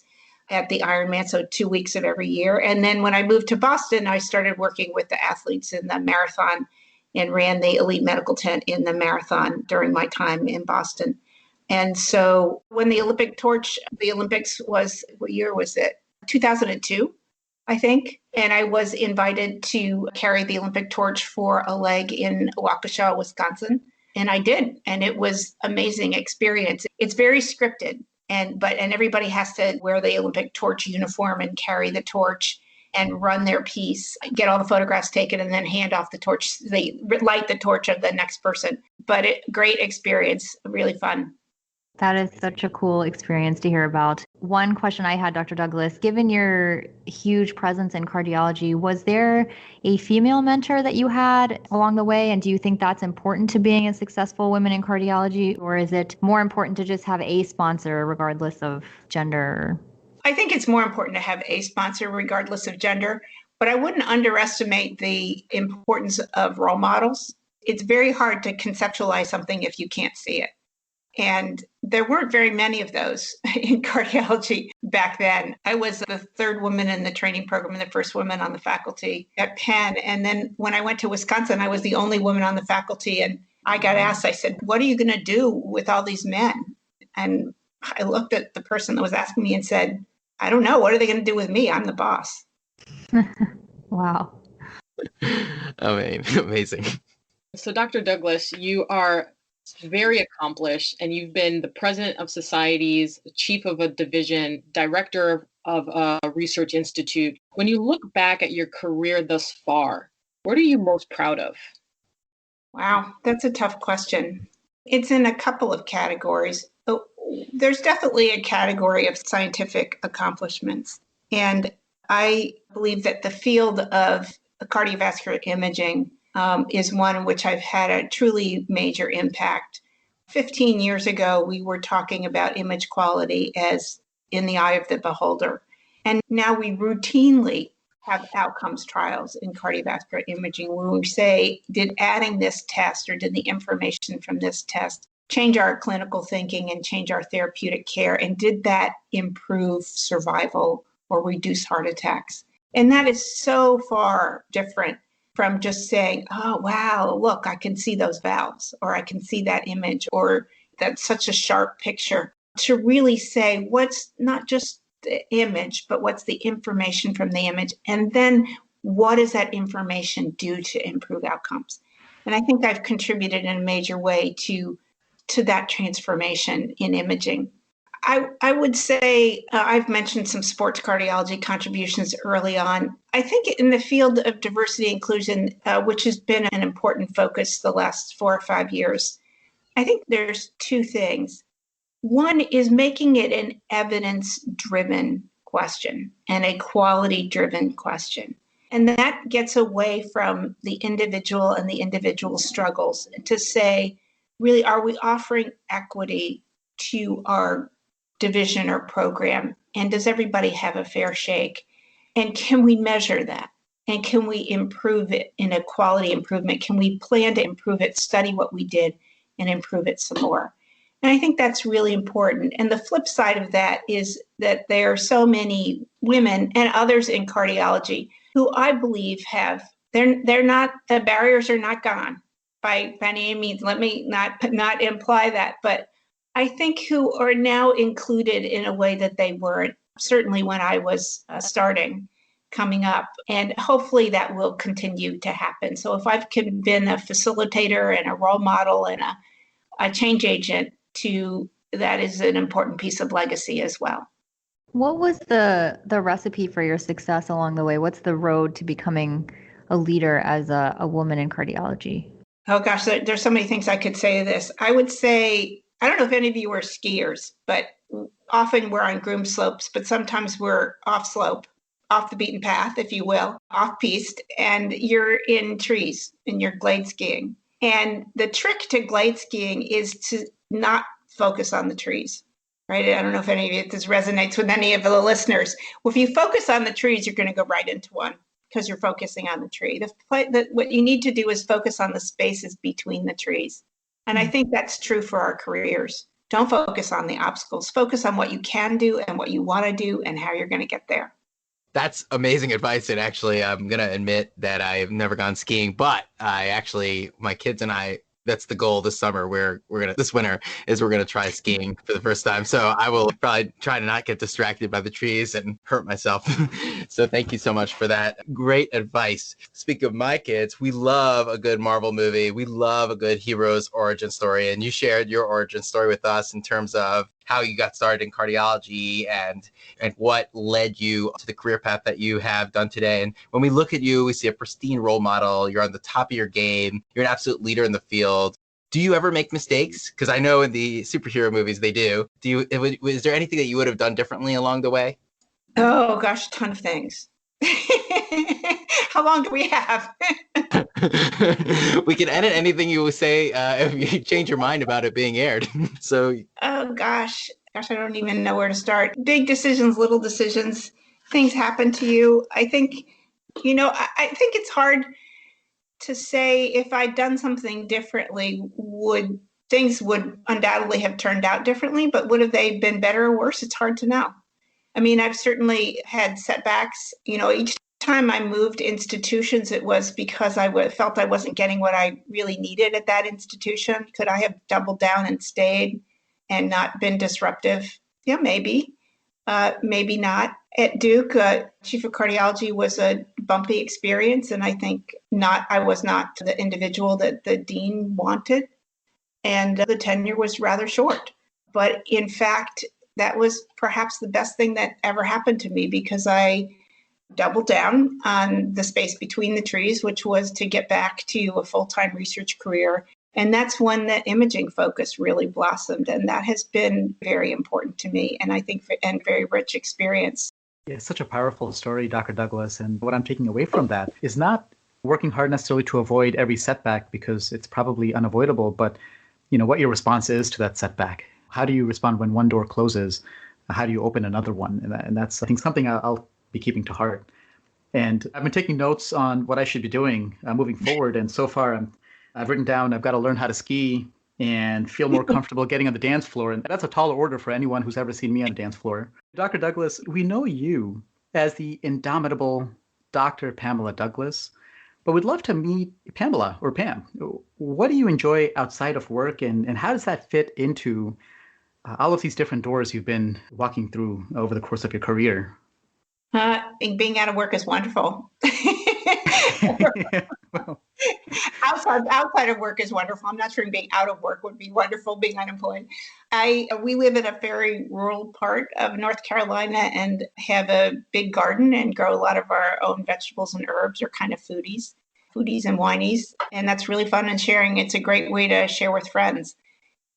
at the Ironman, so 2 weeks of every year. And then when I moved to Boston, I started working with the athletes in the marathon and ran the elite medical tent in the marathon during my time in Boston. And so when the Olympics was, what year was it? 2002, I think. And I was invited to carry the Olympic torch for a leg in Waukesha, Wisconsin. And I did. And it was an amazing experience. It's very scripted. And everybody has to wear the Olympic torch uniform and carry the torch and run their piece, get all the photographs taken, and then hand off the torch. They light the torch of the next person. But great experience, really fun. That is such a cool experience to hear about. One question I had, Dr. Douglas, given your huge presence in cardiology, was there a female mentor that you had along the way? And do you think that's important to being a successful woman in cardiology? Or is it more important to just have a sponsor regardless of gender? I think it's more important to have a sponsor regardless of gender, but I wouldn't underestimate the importance of role models. It's very hard to conceptualize something if you can't see it. And there weren't very many of those in cardiology back then. I was the third woman in the training program and the first woman on the faculty at Penn. And then when I went to Wisconsin, I was the only woman on the faculty. And I got asked, I said, what are you going to do with all these men? And I looked at the person that was asking me and said, I don't know. What are they going to do with me? I'm the boss. Wow. Amazing. So Dr. Douglas, you are very accomplished, and you've been the president of societies, chief of a division, director of a research institute. When you look back at your career thus far, what are you most proud of? Wow, that's a tough question. It's in a couple of categories. There's definitely a category of scientific accomplishments. And I believe that the field of cardiovascular imaging is one in which I've had a truly major impact. 15 years ago, we were talking about image quality as in the eye of the beholder. And now we routinely have outcomes trials in cardiovascular imaging where we say, did adding this test or did the information from this test change our clinical thinking and change our therapeutic care? And did that improve survival or reduce heart attacks? And that is so far different from just saying, oh, wow, look, I can see those valves, or I can see that image, or that's such a sharp picture. To really say what's not just the image, but what's the information from the image, and then what does that information do to improve outcomes? And I think I've contributed in a major way to that transformation in imaging. I would say I've mentioned some sports cardiology contributions early on. I think in the field of diversity inclusion, which has been an important focus the last 4 or 5 years, I think there's two things. One is making it an evidence-driven question and a quality-driven question. And that gets away from the individual and the individual struggles to say, really, are we offering equity to our division or program? And does everybody have a fair shake? And can we measure that? And can we improve it in a quality improvement? Can we plan to improve it, study what we did, and improve it some more? And I think that's really important. And the flip side of that is that there are so many women and others in cardiology who I believe the barriers are not gone. by any means. Let me not imply that, but I think who are now included in a way that they weren't, certainly when I was coming up. And hopefully that will continue to happen. So if I've been a facilitator and a role model and a change agent, that is an important piece of legacy as well. What was the recipe for your success along the way? What's the road to becoming a leader as a woman in cardiology? Oh gosh, there's so many things I could say to this. I would say, I don't know if any of you are skiers, but often we're on groomed slopes, but sometimes we're off slope, off the beaten path, if you will, off piste, and you're in trees and you're glade skiing. And the trick to glade skiing is to not focus on the trees, right? I don't know if any of this resonates with any of the listeners. Well, if you focus on the trees, you're going to go right into one because you're focusing on the tree. What you need to do is focus on the spaces between the trees. And I think that's true for our careers. Don't focus on the obstacles. Focus on what you can do and what you want to do and how you're going to get there. That's amazing advice. And actually, I'm going to admit that I've never gone skiing, but my kids and I, that's the goal this summer. This winter we're going to try skiing for the first time. So I will probably try to not get distracted by the trees and hurt myself. So thank you so much for that. Great advice. Speaking of my kids, we love a good Marvel movie. We love a good hero's origin story. And you shared your origin story with us in terms of how you got started in cardiology and what led you to the career path that you have done today. And when we look at you, we see a pristine role model. You're on the top of your game. You're an absolute leader in the field. Do you ever make mistakes? Because I know in the superhero movies they do. Is there anything that you would have done differently along the way? Oh gosh, a ton of things. How long do we have? We can edit anything you say if you change your mind about it being aired. So. Oh gosh, I don't even know where to start. Big decisions, little decisions, things happen to you. I think, I think it's hard to say if I'd done something differently, things would undoubtedly have turned out differently, but would have they been better or worse? It's hard to know. I mean, I've certainly had setbacks. Each time I moved institutions, it was because I felt I wasn't getting what I really needed at that institution. Could I have doubled down and stayed and not been disruptive? Yeah, maybe. Maybe not. At Duke, chief of cardiology was a bumpy experience, and I think I was not the individual that the dean wanted, and the tenure was rather short. But in fact, that was perhaps the best thing that ever happened to me because I doubled down on the space between the trees, which was to get back to a full-time research career. And that's when the imaging focus really blossomed. And that has been very important to me and I think and very rich experience. Yeah, it's such a powerful story, Dr. Douglas. And what I'm taking away from that is not working hard necessarily to avoid every setback because it's probably unavoidable, but what your response is to that setback. How do you respond when one door closes? How do you open another one? And that's, I think, something I'll be keeping to heart. And I've been taking notes on what I should be doing moving forward. And so far, I've written down I've got to learn how to ski and feel more comfortable getting on the dance floor. And that's a tall order for anyone who's ever seen me on a dance floor. Dr. Douglas, we know you as the indomitable Dr. Pamela Douglas, but we'd love to meet Pamela or Pam. What do you enjoy outside of work and how does that fit into all of these different doors you've been walking through over the course of your career? Being out of work is wonderful. Outside of work is wonderful. I'm not sure being out of work would be wonderful, being unemployed. We live in a very rural part of North Carolina and have a big garden and grow a lot of our own vegetables and herbs. Are kind of foodies and whinies. And that's really fun and sharing. It's a great way to share with friends.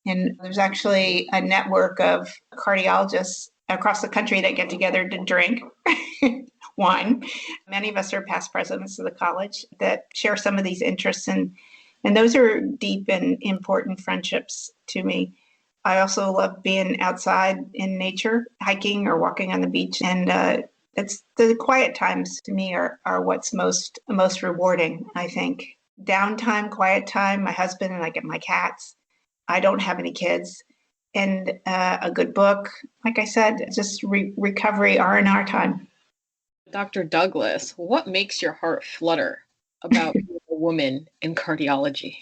And there's actually a network of cardiologists across the country that get together to drink wine. Many of us are past presidents of the college that share some of these interests, and those are deep and important friendships to me. I also love being outside in nature, hiking or walking on the beach, and it's the quiet times to me are what's most rewarding. I think downtime, quiet time. My husband and I get my cats. I don't have any kids. And a good book, like I said, just recovery, R&R time. Dr. Douglas, what makes your heart flutter about being a woman in cardiology?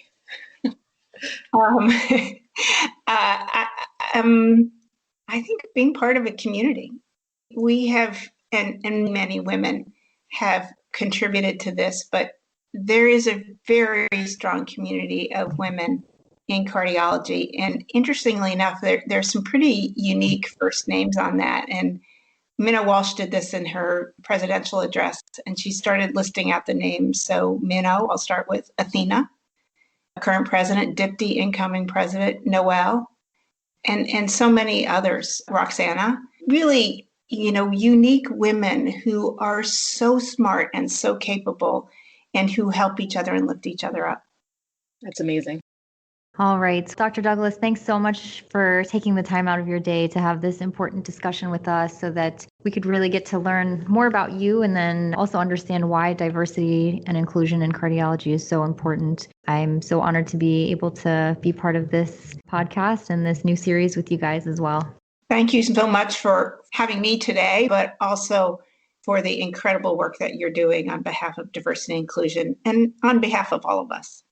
I think being part of a community. We have, and many women have contributed to this, but there is a very strong community of women in cardiology. And interestingly enough, there's some pretty unique first names on that. And Minnow Walsh did this in her presidential address, and she started listing out the names. So Minnow, I'll start with Athena, current president, Dipti, incoming president, Noel, and so many others, Roxana, really, unique women who are so smart and so capable and who help each other and lift each other up. That's amazing. All right. Dr. Douglas, thanks so much for taking the time out of your day to have this important discussion with us so that we could really get to learn more about you and then also understand why diversity and inclusion in cardiology is so important. I'm so honored to be able to be part of this podcast and this new series with you guys as well. Thank you so much for having me today, but also for the incredible work that you're doing on behalf of diversity and inclusion and on behalf of all of us.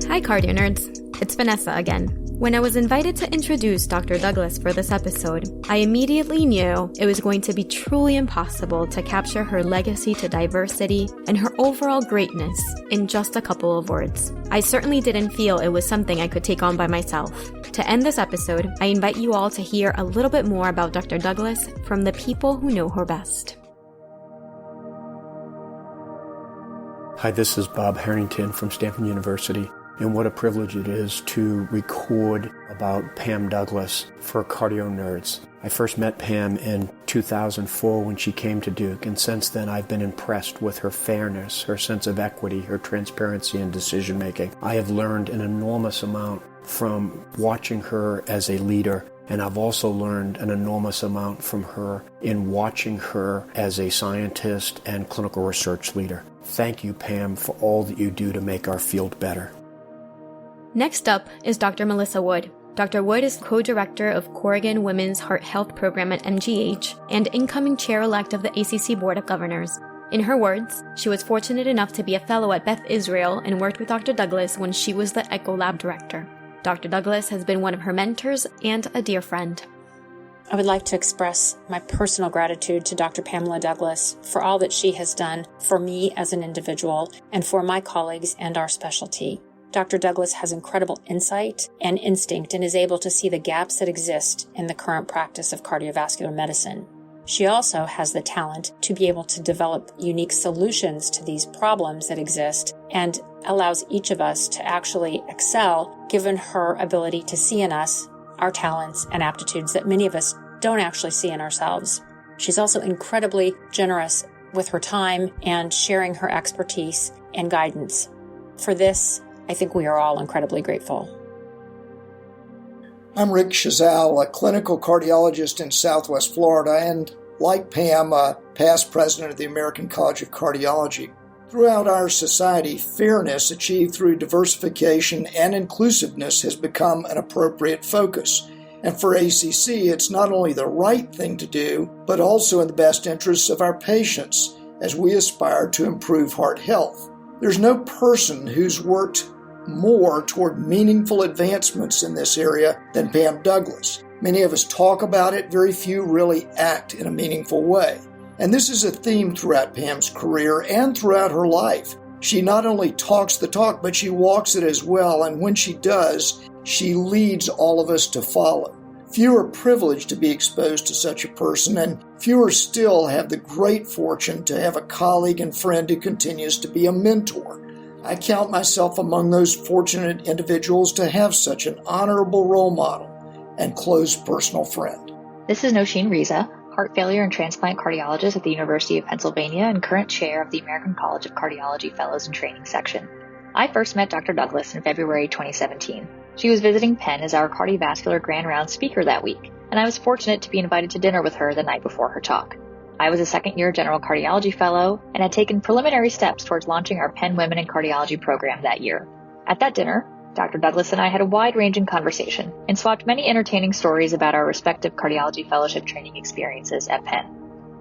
Hi, CardioNerds. It's Vanessa again. When I was invited to introduce Dr. Douglas for this episode, I immediately knew it was going to be truly impossible to capture her legacy to diversity and her overall greatness in just a couple of words. I certainly didn't feel it was something I could take on by myself. To end this episode, I invite you all to hear a little bit more about Dr. Douglas from the people who know her best. Hi, this is Bob Harrington from Stanford University. And what a privilege it is to record about Pam Douglas for CardioNerds. I first met Pam in 2004 when she came to Duke, and since then I've been impressed with her fairness, her sense of equity, her transparency in decision-making. I have learned an enormous amount from watching her as a leader, and I've also learned an enormous amount from her in watching her as a scientist and clinical research leader. Thank you, Pam, for all that you do to make our field better. Next up is Dr. Melissa Wood. Dr. Wood is co-director of Corrigan Women's Heart Health Program at MGH and incoming chair-elect of the ACC Board of Governors. In her words, she was fortunate enough to be a fellow at Beth Israel and worked with Dr. Douglas when she was the Echo Lab director. Dr. Douglas has been one of her mentors and a dear friend. I would like to express my personal gratitude to Dr. Pamela Douglas for all that she has done for me as an individual and for my colleagues and our specialty. Dr. Douglas has incredible insight and instinct and is able to see the gaps that exist in the current practice of cardiovascular medicine. She also has the talent to be able to develop unique solutions to these problems that exist and allows each of us to actually excel given her ability to see in us our talents and aptitudes that many of us don't actually see in ourselves. She's also incredibly generous with her time and sharing her expertise and guidance. For this, I think we are all incredibly grateful. I'm Rick Chazal, a clinical cardiologist in Southwest Florida, and like Pam, a past president of the American College of Cardiology. Throughout our society, fairness achieved through diversification and inclusiveness has become an appropriate focus. And for ACC, it's not only the right thing to do, but also in the best interests of our patients as we aspire to improve heart health. There's no person who's worked more toward meaningful advancements in this area than Pam Douglas. Many of us talk about it, very few really act in a meaningful way. And this is a theme throughout Pam's career and throughout her life. She not only talks the talk, but she walks it as well, and when she does, she leads all of us to follow. Few are privileged to be exposed to such a person, and fewer still have the great fortune to have a colleague and friend who continues to be a mentor. I count myself among those fortunate individuals to have such an honorable role model and close personal friend. This is Nosheen, Reza, heart failure and transplant cardiologist at the University of Pennsylvania and current chair of the American College of Cardiology Fellows and Training Section. I first met Dr. Douglas in February 2017. She was visiting Penn as our cardiovascular Grand Round speaker that week, and I was fortunate to be invited to dinner with her the night before her talk. I was a second-year general cardiology fellow and had taken preliminary steps towards launching our Penn Women in Cardiology program that year. At that dinner, Dr. Douglas and I had a wide-ranging conversation and swapped many entertaining stories about our respective cardiology fellowship training experiences at Penn.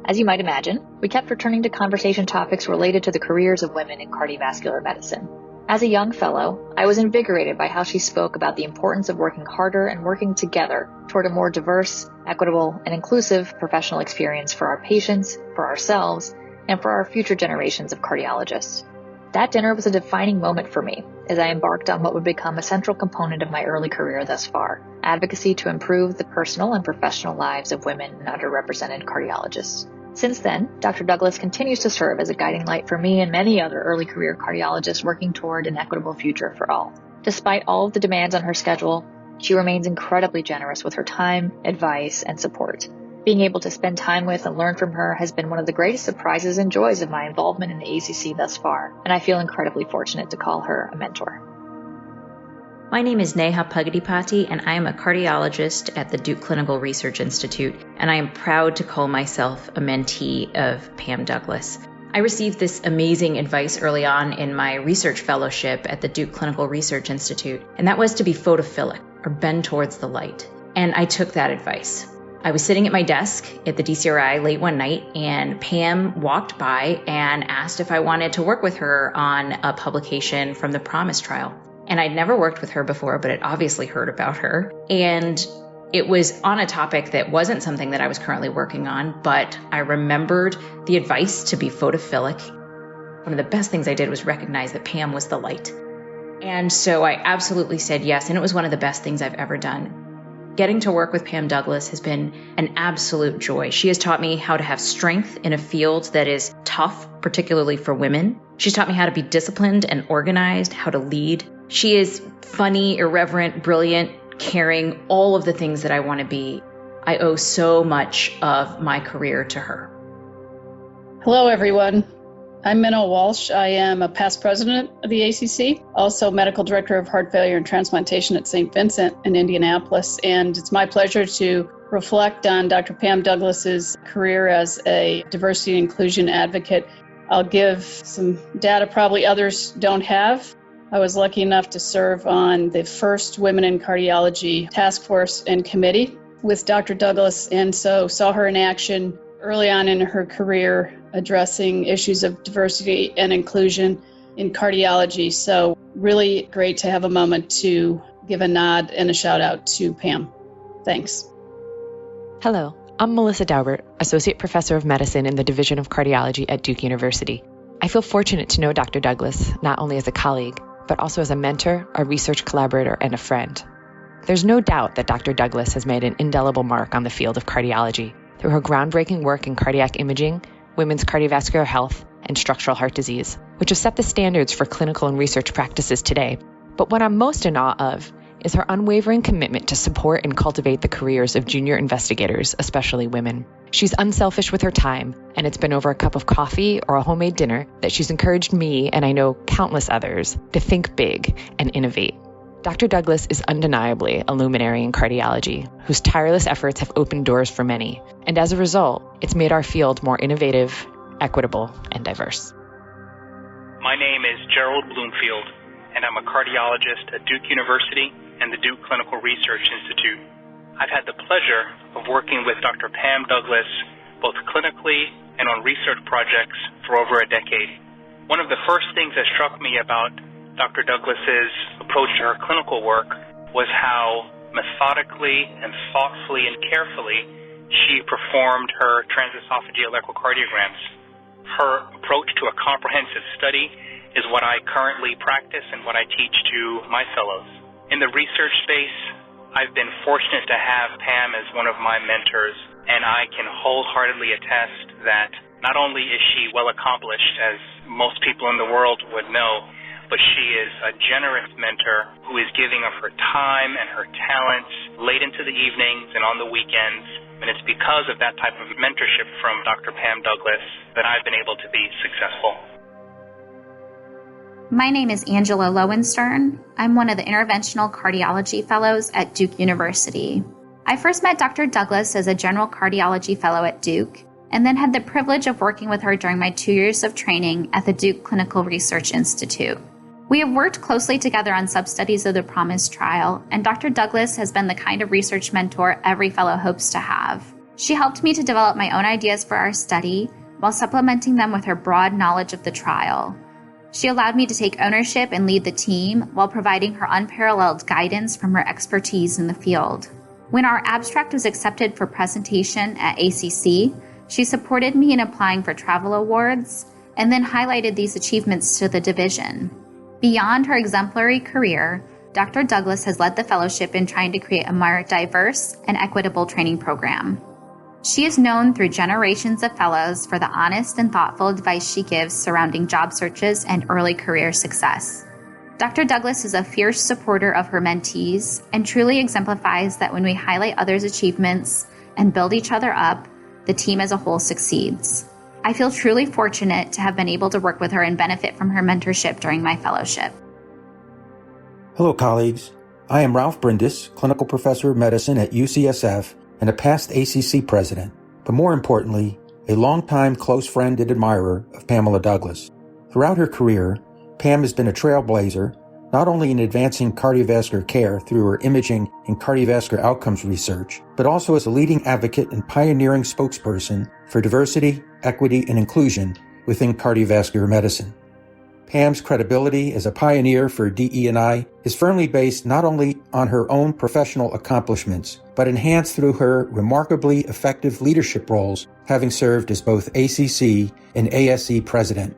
As you might imagine, we kept returning to conversation topics related to the careers of women in cardiovascular medicine. As a young fellow, I was invigorated by how she spoke about the importance of working harder and working together toward a more diverse, equitable, and inclusive professional experience for our patients, for ourselves, and for our future generations of cardiologists. That dinner was a defining moment for me as I embarked on what would become a central component of my early career thus far, advocacy to improve the personal and professional lives of women and underrepresented cardiologists. Since then, Dr. Douglas continues to serve as a guiding light for me and many other early career cardiologists working toward an equitable future for all. Despite all of the demands on her schedule, she remains incredibly generous with her time, advice, and support. Being able to spend time with and learn from her has been one of the greatest surprises and joys of my involvement in the ACC thus far, and I feel incredibly fortunate to call her a mentor. My name is Neha Pagidipati, and I am a cardiologist at the Duke Clinical Research Institute, and I am proud to call myself a mentee of Pam Douglas. I received this amazing advice early on in my research fellowship at the Duke Clinical Research Institute, and that was to be photophilic, or bend towards the light. And I took that advice. I was sitting at my desk at the DCRI late one night, and Pam walked by and asked if I wanted to work with her on a publication from the PROMISE trial. And I'd never worked with her before, but I'd obviously heard about her. And it was on a topic that wasn't something that I was currently working on, but I remembered the advice to be photophilic. One of the best things I did was recognize that Pam was the light. And so I absolutely said yes, and it was one of the best things I've ever done. Getting to work with Pam Douglas has been an absolute joy. She has taught me how to have strength in a field that is tough, particularly for women. She's taught me how to be disciplined and organized, how to lead. She is funny, irreverent, brilliant, caring, all of the things that I want to be. I owe so much of my career to her. Hello, everyone. I'm Minnow Walsh. I am a past president of the ACC, also medical director of heart failure and transplantation at St. Vincent in Indianapolis. And it's my pleasure to reflect on Dr. Pam Douglas's career as a diversity and inclusion advocate. I'll give some data probably others don't have. I was lucky enough to serve on the first Women in Cardiology task force and committee with Dr. Douglas, and so saw her in action early on in her career addressing issues of diversity and inclusion in cardiology. So really great to have a moment to give a nod and a shout out to Pam. Thanks. Hello, I'm Melissa Daubert, Associate Professor of Medicine in the Division of Cardiology at Duke University. I feel fortunate to know Dr. Douglas, not only as a colleague, but also as a mentor, a research collaborator, and a friend. There's no doubt that Dr. Douglas has made an indelible mark on the field of cardiology through her groundbreaking work in cardiac imaging, women's cardiovascular health, and structural heart disease, which have set the standards for clinical and research practices today. But what I'm most in awe of is her unwavering commitment to support and cultivate the careers of junior investigators, especially women. She's unselfish with her time, and it's been over a cup of coffee or a homemade dinner that she's encouraged me, and I know countless others, to think big and innovate. Dr. Douglas is undeniably a luminary in cardiology, whose tireless efforts have opened doors for many, and as a result, it's made our field more innovative, equitable, and diverse. My name is Gerald Bloomfield, and I'm a cardiologist at Duke University and the Duke Clinical Research Institute. I've had the pleasure of working with Dr. Pam Douglas both clinically and on research projects for over a decade. One of the first things that struck me about Dr. Douglas's approach to her clinical work was how methodically and thoughtfully and carefully she performed her transesophageal echocardiograms. Her approach to a comprehensive study is what I currently practice and what I teach to my fellows. In the research space, I've been fortunate to have Pam as one of my mentors, and I can wholeheartedly attest that not only is she well accomplished, as most people in the world would know, but she is a generous mentor who is giving of her time and her talents late into the evenings and on the weekends. And it's because of that type of mentorship from Dr. Pam Douglas that I've been able to be successful. My name is Angela Lowenstern. I'm one of the Interventional Cardiology Fellows at Duke University. I first met Dr. Douglas as a General Cardiology Fellow at Duke, and then had the privilege of working with her during my 2 years of training at the Duke Clinical Research Institute. We have worked closely together on sub-studies of the PROMISE trial, and Dr. Douglas has been the kind of research mentor every fellow hopes to have. She helped me to develop my own ideas for our study while supplementing them with her broad knowledge of the trial. She allowed me to take ownership and lead the team while providing her unparalleled guidance from her expertise in the field. When our abstract was accepted for presentation at ACC, she supported me in applying for travel awards and then highlighted these achievements to the division. Beyond her exemplary career, Dr. Douglas has led the fellowship in trying to create a more diverse and equitable training program. She is known through generations of fellows for the honest and thoughtful advice she gives surrounding job searches and early career success. Dr. Douglas is a fierce supporter of her mentees and truly exemplifies that when we highlight others' achievements and build each other up, the team as a whole succeeds. I feel truly fortunate to have been able to work with her and benefit from her mentorship during my fellowship. Hello, colleagues. I am Ralph Brindis, clinical professor of medicine at UCSF and a past ACC president, but more importantly, a longtime close friend and admirer of Pamela Douglas. Throughout her career, Pam has been a trailblazer, not only in advancing cardiovascular care through her imaging and cardiovascular outcomes research, but also as a leading advocate and pioneering spokesperson for diversity, equity, and inclusion within cardiovascular medicine. Pam's credibility as a pioneer for DE&I is firmly based not only on her own professional accomplishments, but enhanced through her remarkably effective leadership roles, having served as both ACC and ASE president.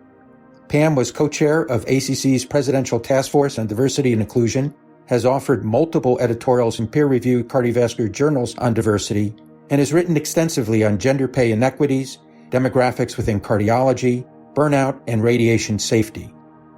Pam was co-chair of ACC's Presidential Task Force on Diversity and Inclusion, has authored multiple editorials in peer-reviewed cardiovascular journals on diversity, and has written extensively on gender pay inequities, demographics within cardiology, burnout, and radiation safety.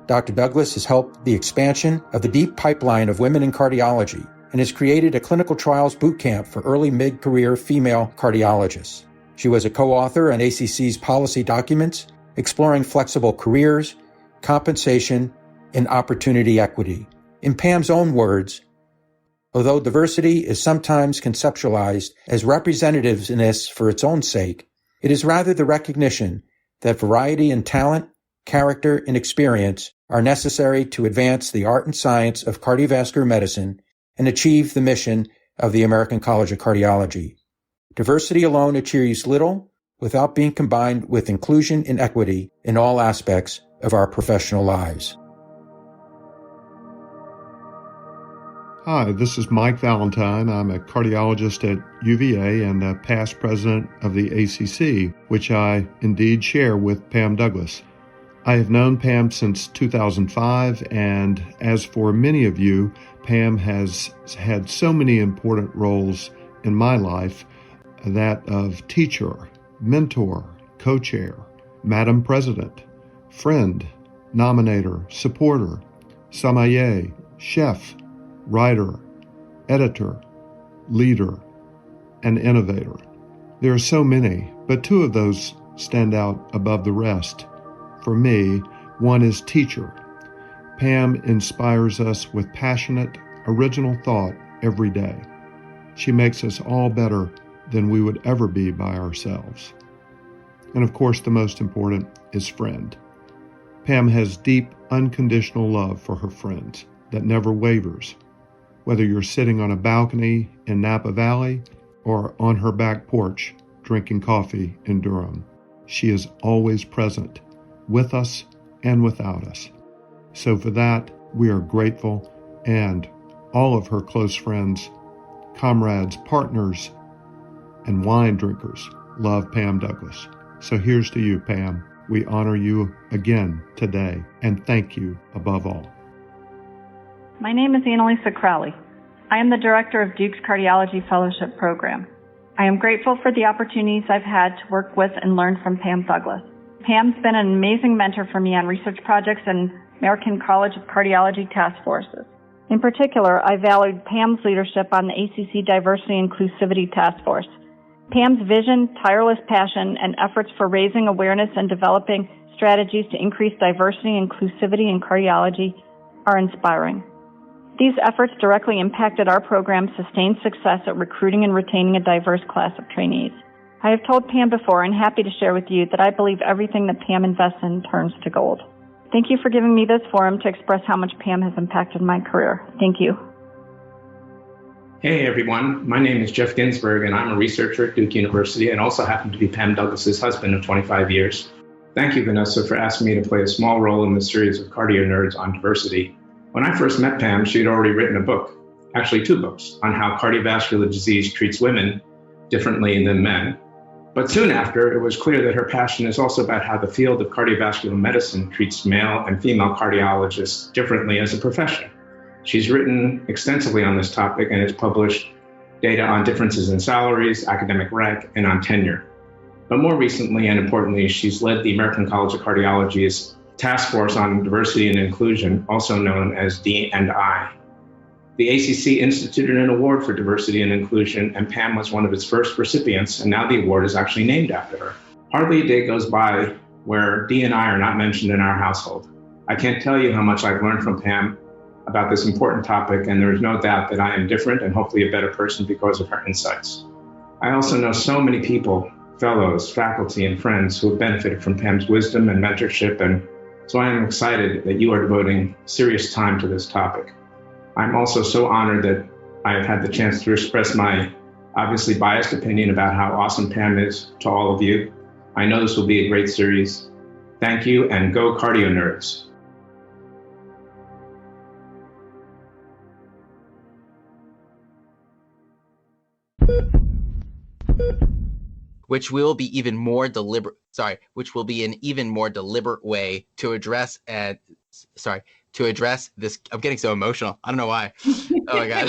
Dr. Douglas has helped the expansion of the deep pipeline of women in cardiology and has created a clinical trials bootcamp for early mid-career female cardiologists. She was a co-author on ACC's policy documents exploring flexible careers, compensation, and opportunity equity. In Pam's own words, although diversity is sometimes conceptualized as representativeness for its own sake, it is rather the recognition that variety in talent, character, and experience are necessary to advance the art and science of cardiovascular medicine and achieve the mission of the American College of Cardiology. Diversity alone achieves little without being combined with inclusion and equity in all aspects of our professional lives. Hi, this is Mike Valentine. I'm a cardiologist at UVA and a past president of the ACC, which I indeed share with Pam Douglas. I have known Pam since 2005, and as for many of you, Pam has had so many important roles in my life, that of teacher, mentor, co-chair, Madam President, friend, nominator, supporter, sommelier, chef, writer, editor, leader, and innovator. There are so many, but two of those stand out above the rest. For me, one is teacher. Pam inspires us with passionate, original thought every day. She makes us all better than we would ever be by ourselves. And of course, the most important is friend. Pam has deep, unconditional love for her friends that never wavers. Whether you're sitting on a balcony in Napa Valley or on her back porch drinking coffee in Durham, she is always present, with us and without us. So for that, we are grateful, and all of her close friends, comrades, partners, and wine drinkers love Pam Douglas. So here's to you, Pam. We honor you again today, and thank you above all. My name is Annalisa Crowley. I am the director of Duke's Cardiology Fellowship Program. I am grateful for the opportunities I've had to work with and learn from Pam Douglas. Pam's been an amazing mentor for me on research projects and American College of Cardiology task forces. In particular, I valued Pam's leadership on the ACC Diversity Inclusivity Task Force. Pam's vision, tireless passion, and efforts for raising awareness and developing strategies to increase diversity and inclusivity in cardiology are inspiring. These efforts directly impacted our program's sustained success at recruiting and retaining a diverse class of trainees. I have told Pam before and happy to share with you that I believe everything that Pam invests in turns to gold. Thank you for giving me this forum to express how much Pam has impacted my career. Thank you. Hey everyone, my name is Jeff Ginsberg and I'm a researcher at Duke University and also happen to be Pam Douglas's husband of 25 years. Thank you, Vanessa, for asking me to play a small role in the series of CardioNerds on diversity. When I first met Pam, she had already written a book, actually 2 books, on how cardiovascular disease treats women differently than men. But soon after, it was clear that her passion is also about how the field of cardiovascular medicine treats male and female cardiologists differently as a profession. She's written extensively on this topic and has published data on differences in salaries, academic rank, and on tenure. But more recently and importantly, she's led the American College of Cardiology's Task Force on Diversity and Inclusion, also known as D&I. The ACC instituted an award for diversity and inclusion, and Pam was one of its first recipients, and now the award is actually named after her. Hardly a day goes by where D&I are not mentioned in our household. I can't tell you how much I've learned from Pam about this important topic, and there is no doubt that I am different and hopefully a better person because of her insights. I also know so many people, fellows, faculty, and friends who have benefited from Pam's wisdom and mentorship, and so I am excited that you are devoting serious time to this topic. I'm also so honored that I have had the chance to express my obviously biased opinion about how awesome Pam is to all of you. I know this will be a great series. Thank you, and go CardioNerds. Which will be even more deliberate. Which will be an even more deliberate way to address this. I'm getting so emotional. I don't know why. Oh my god.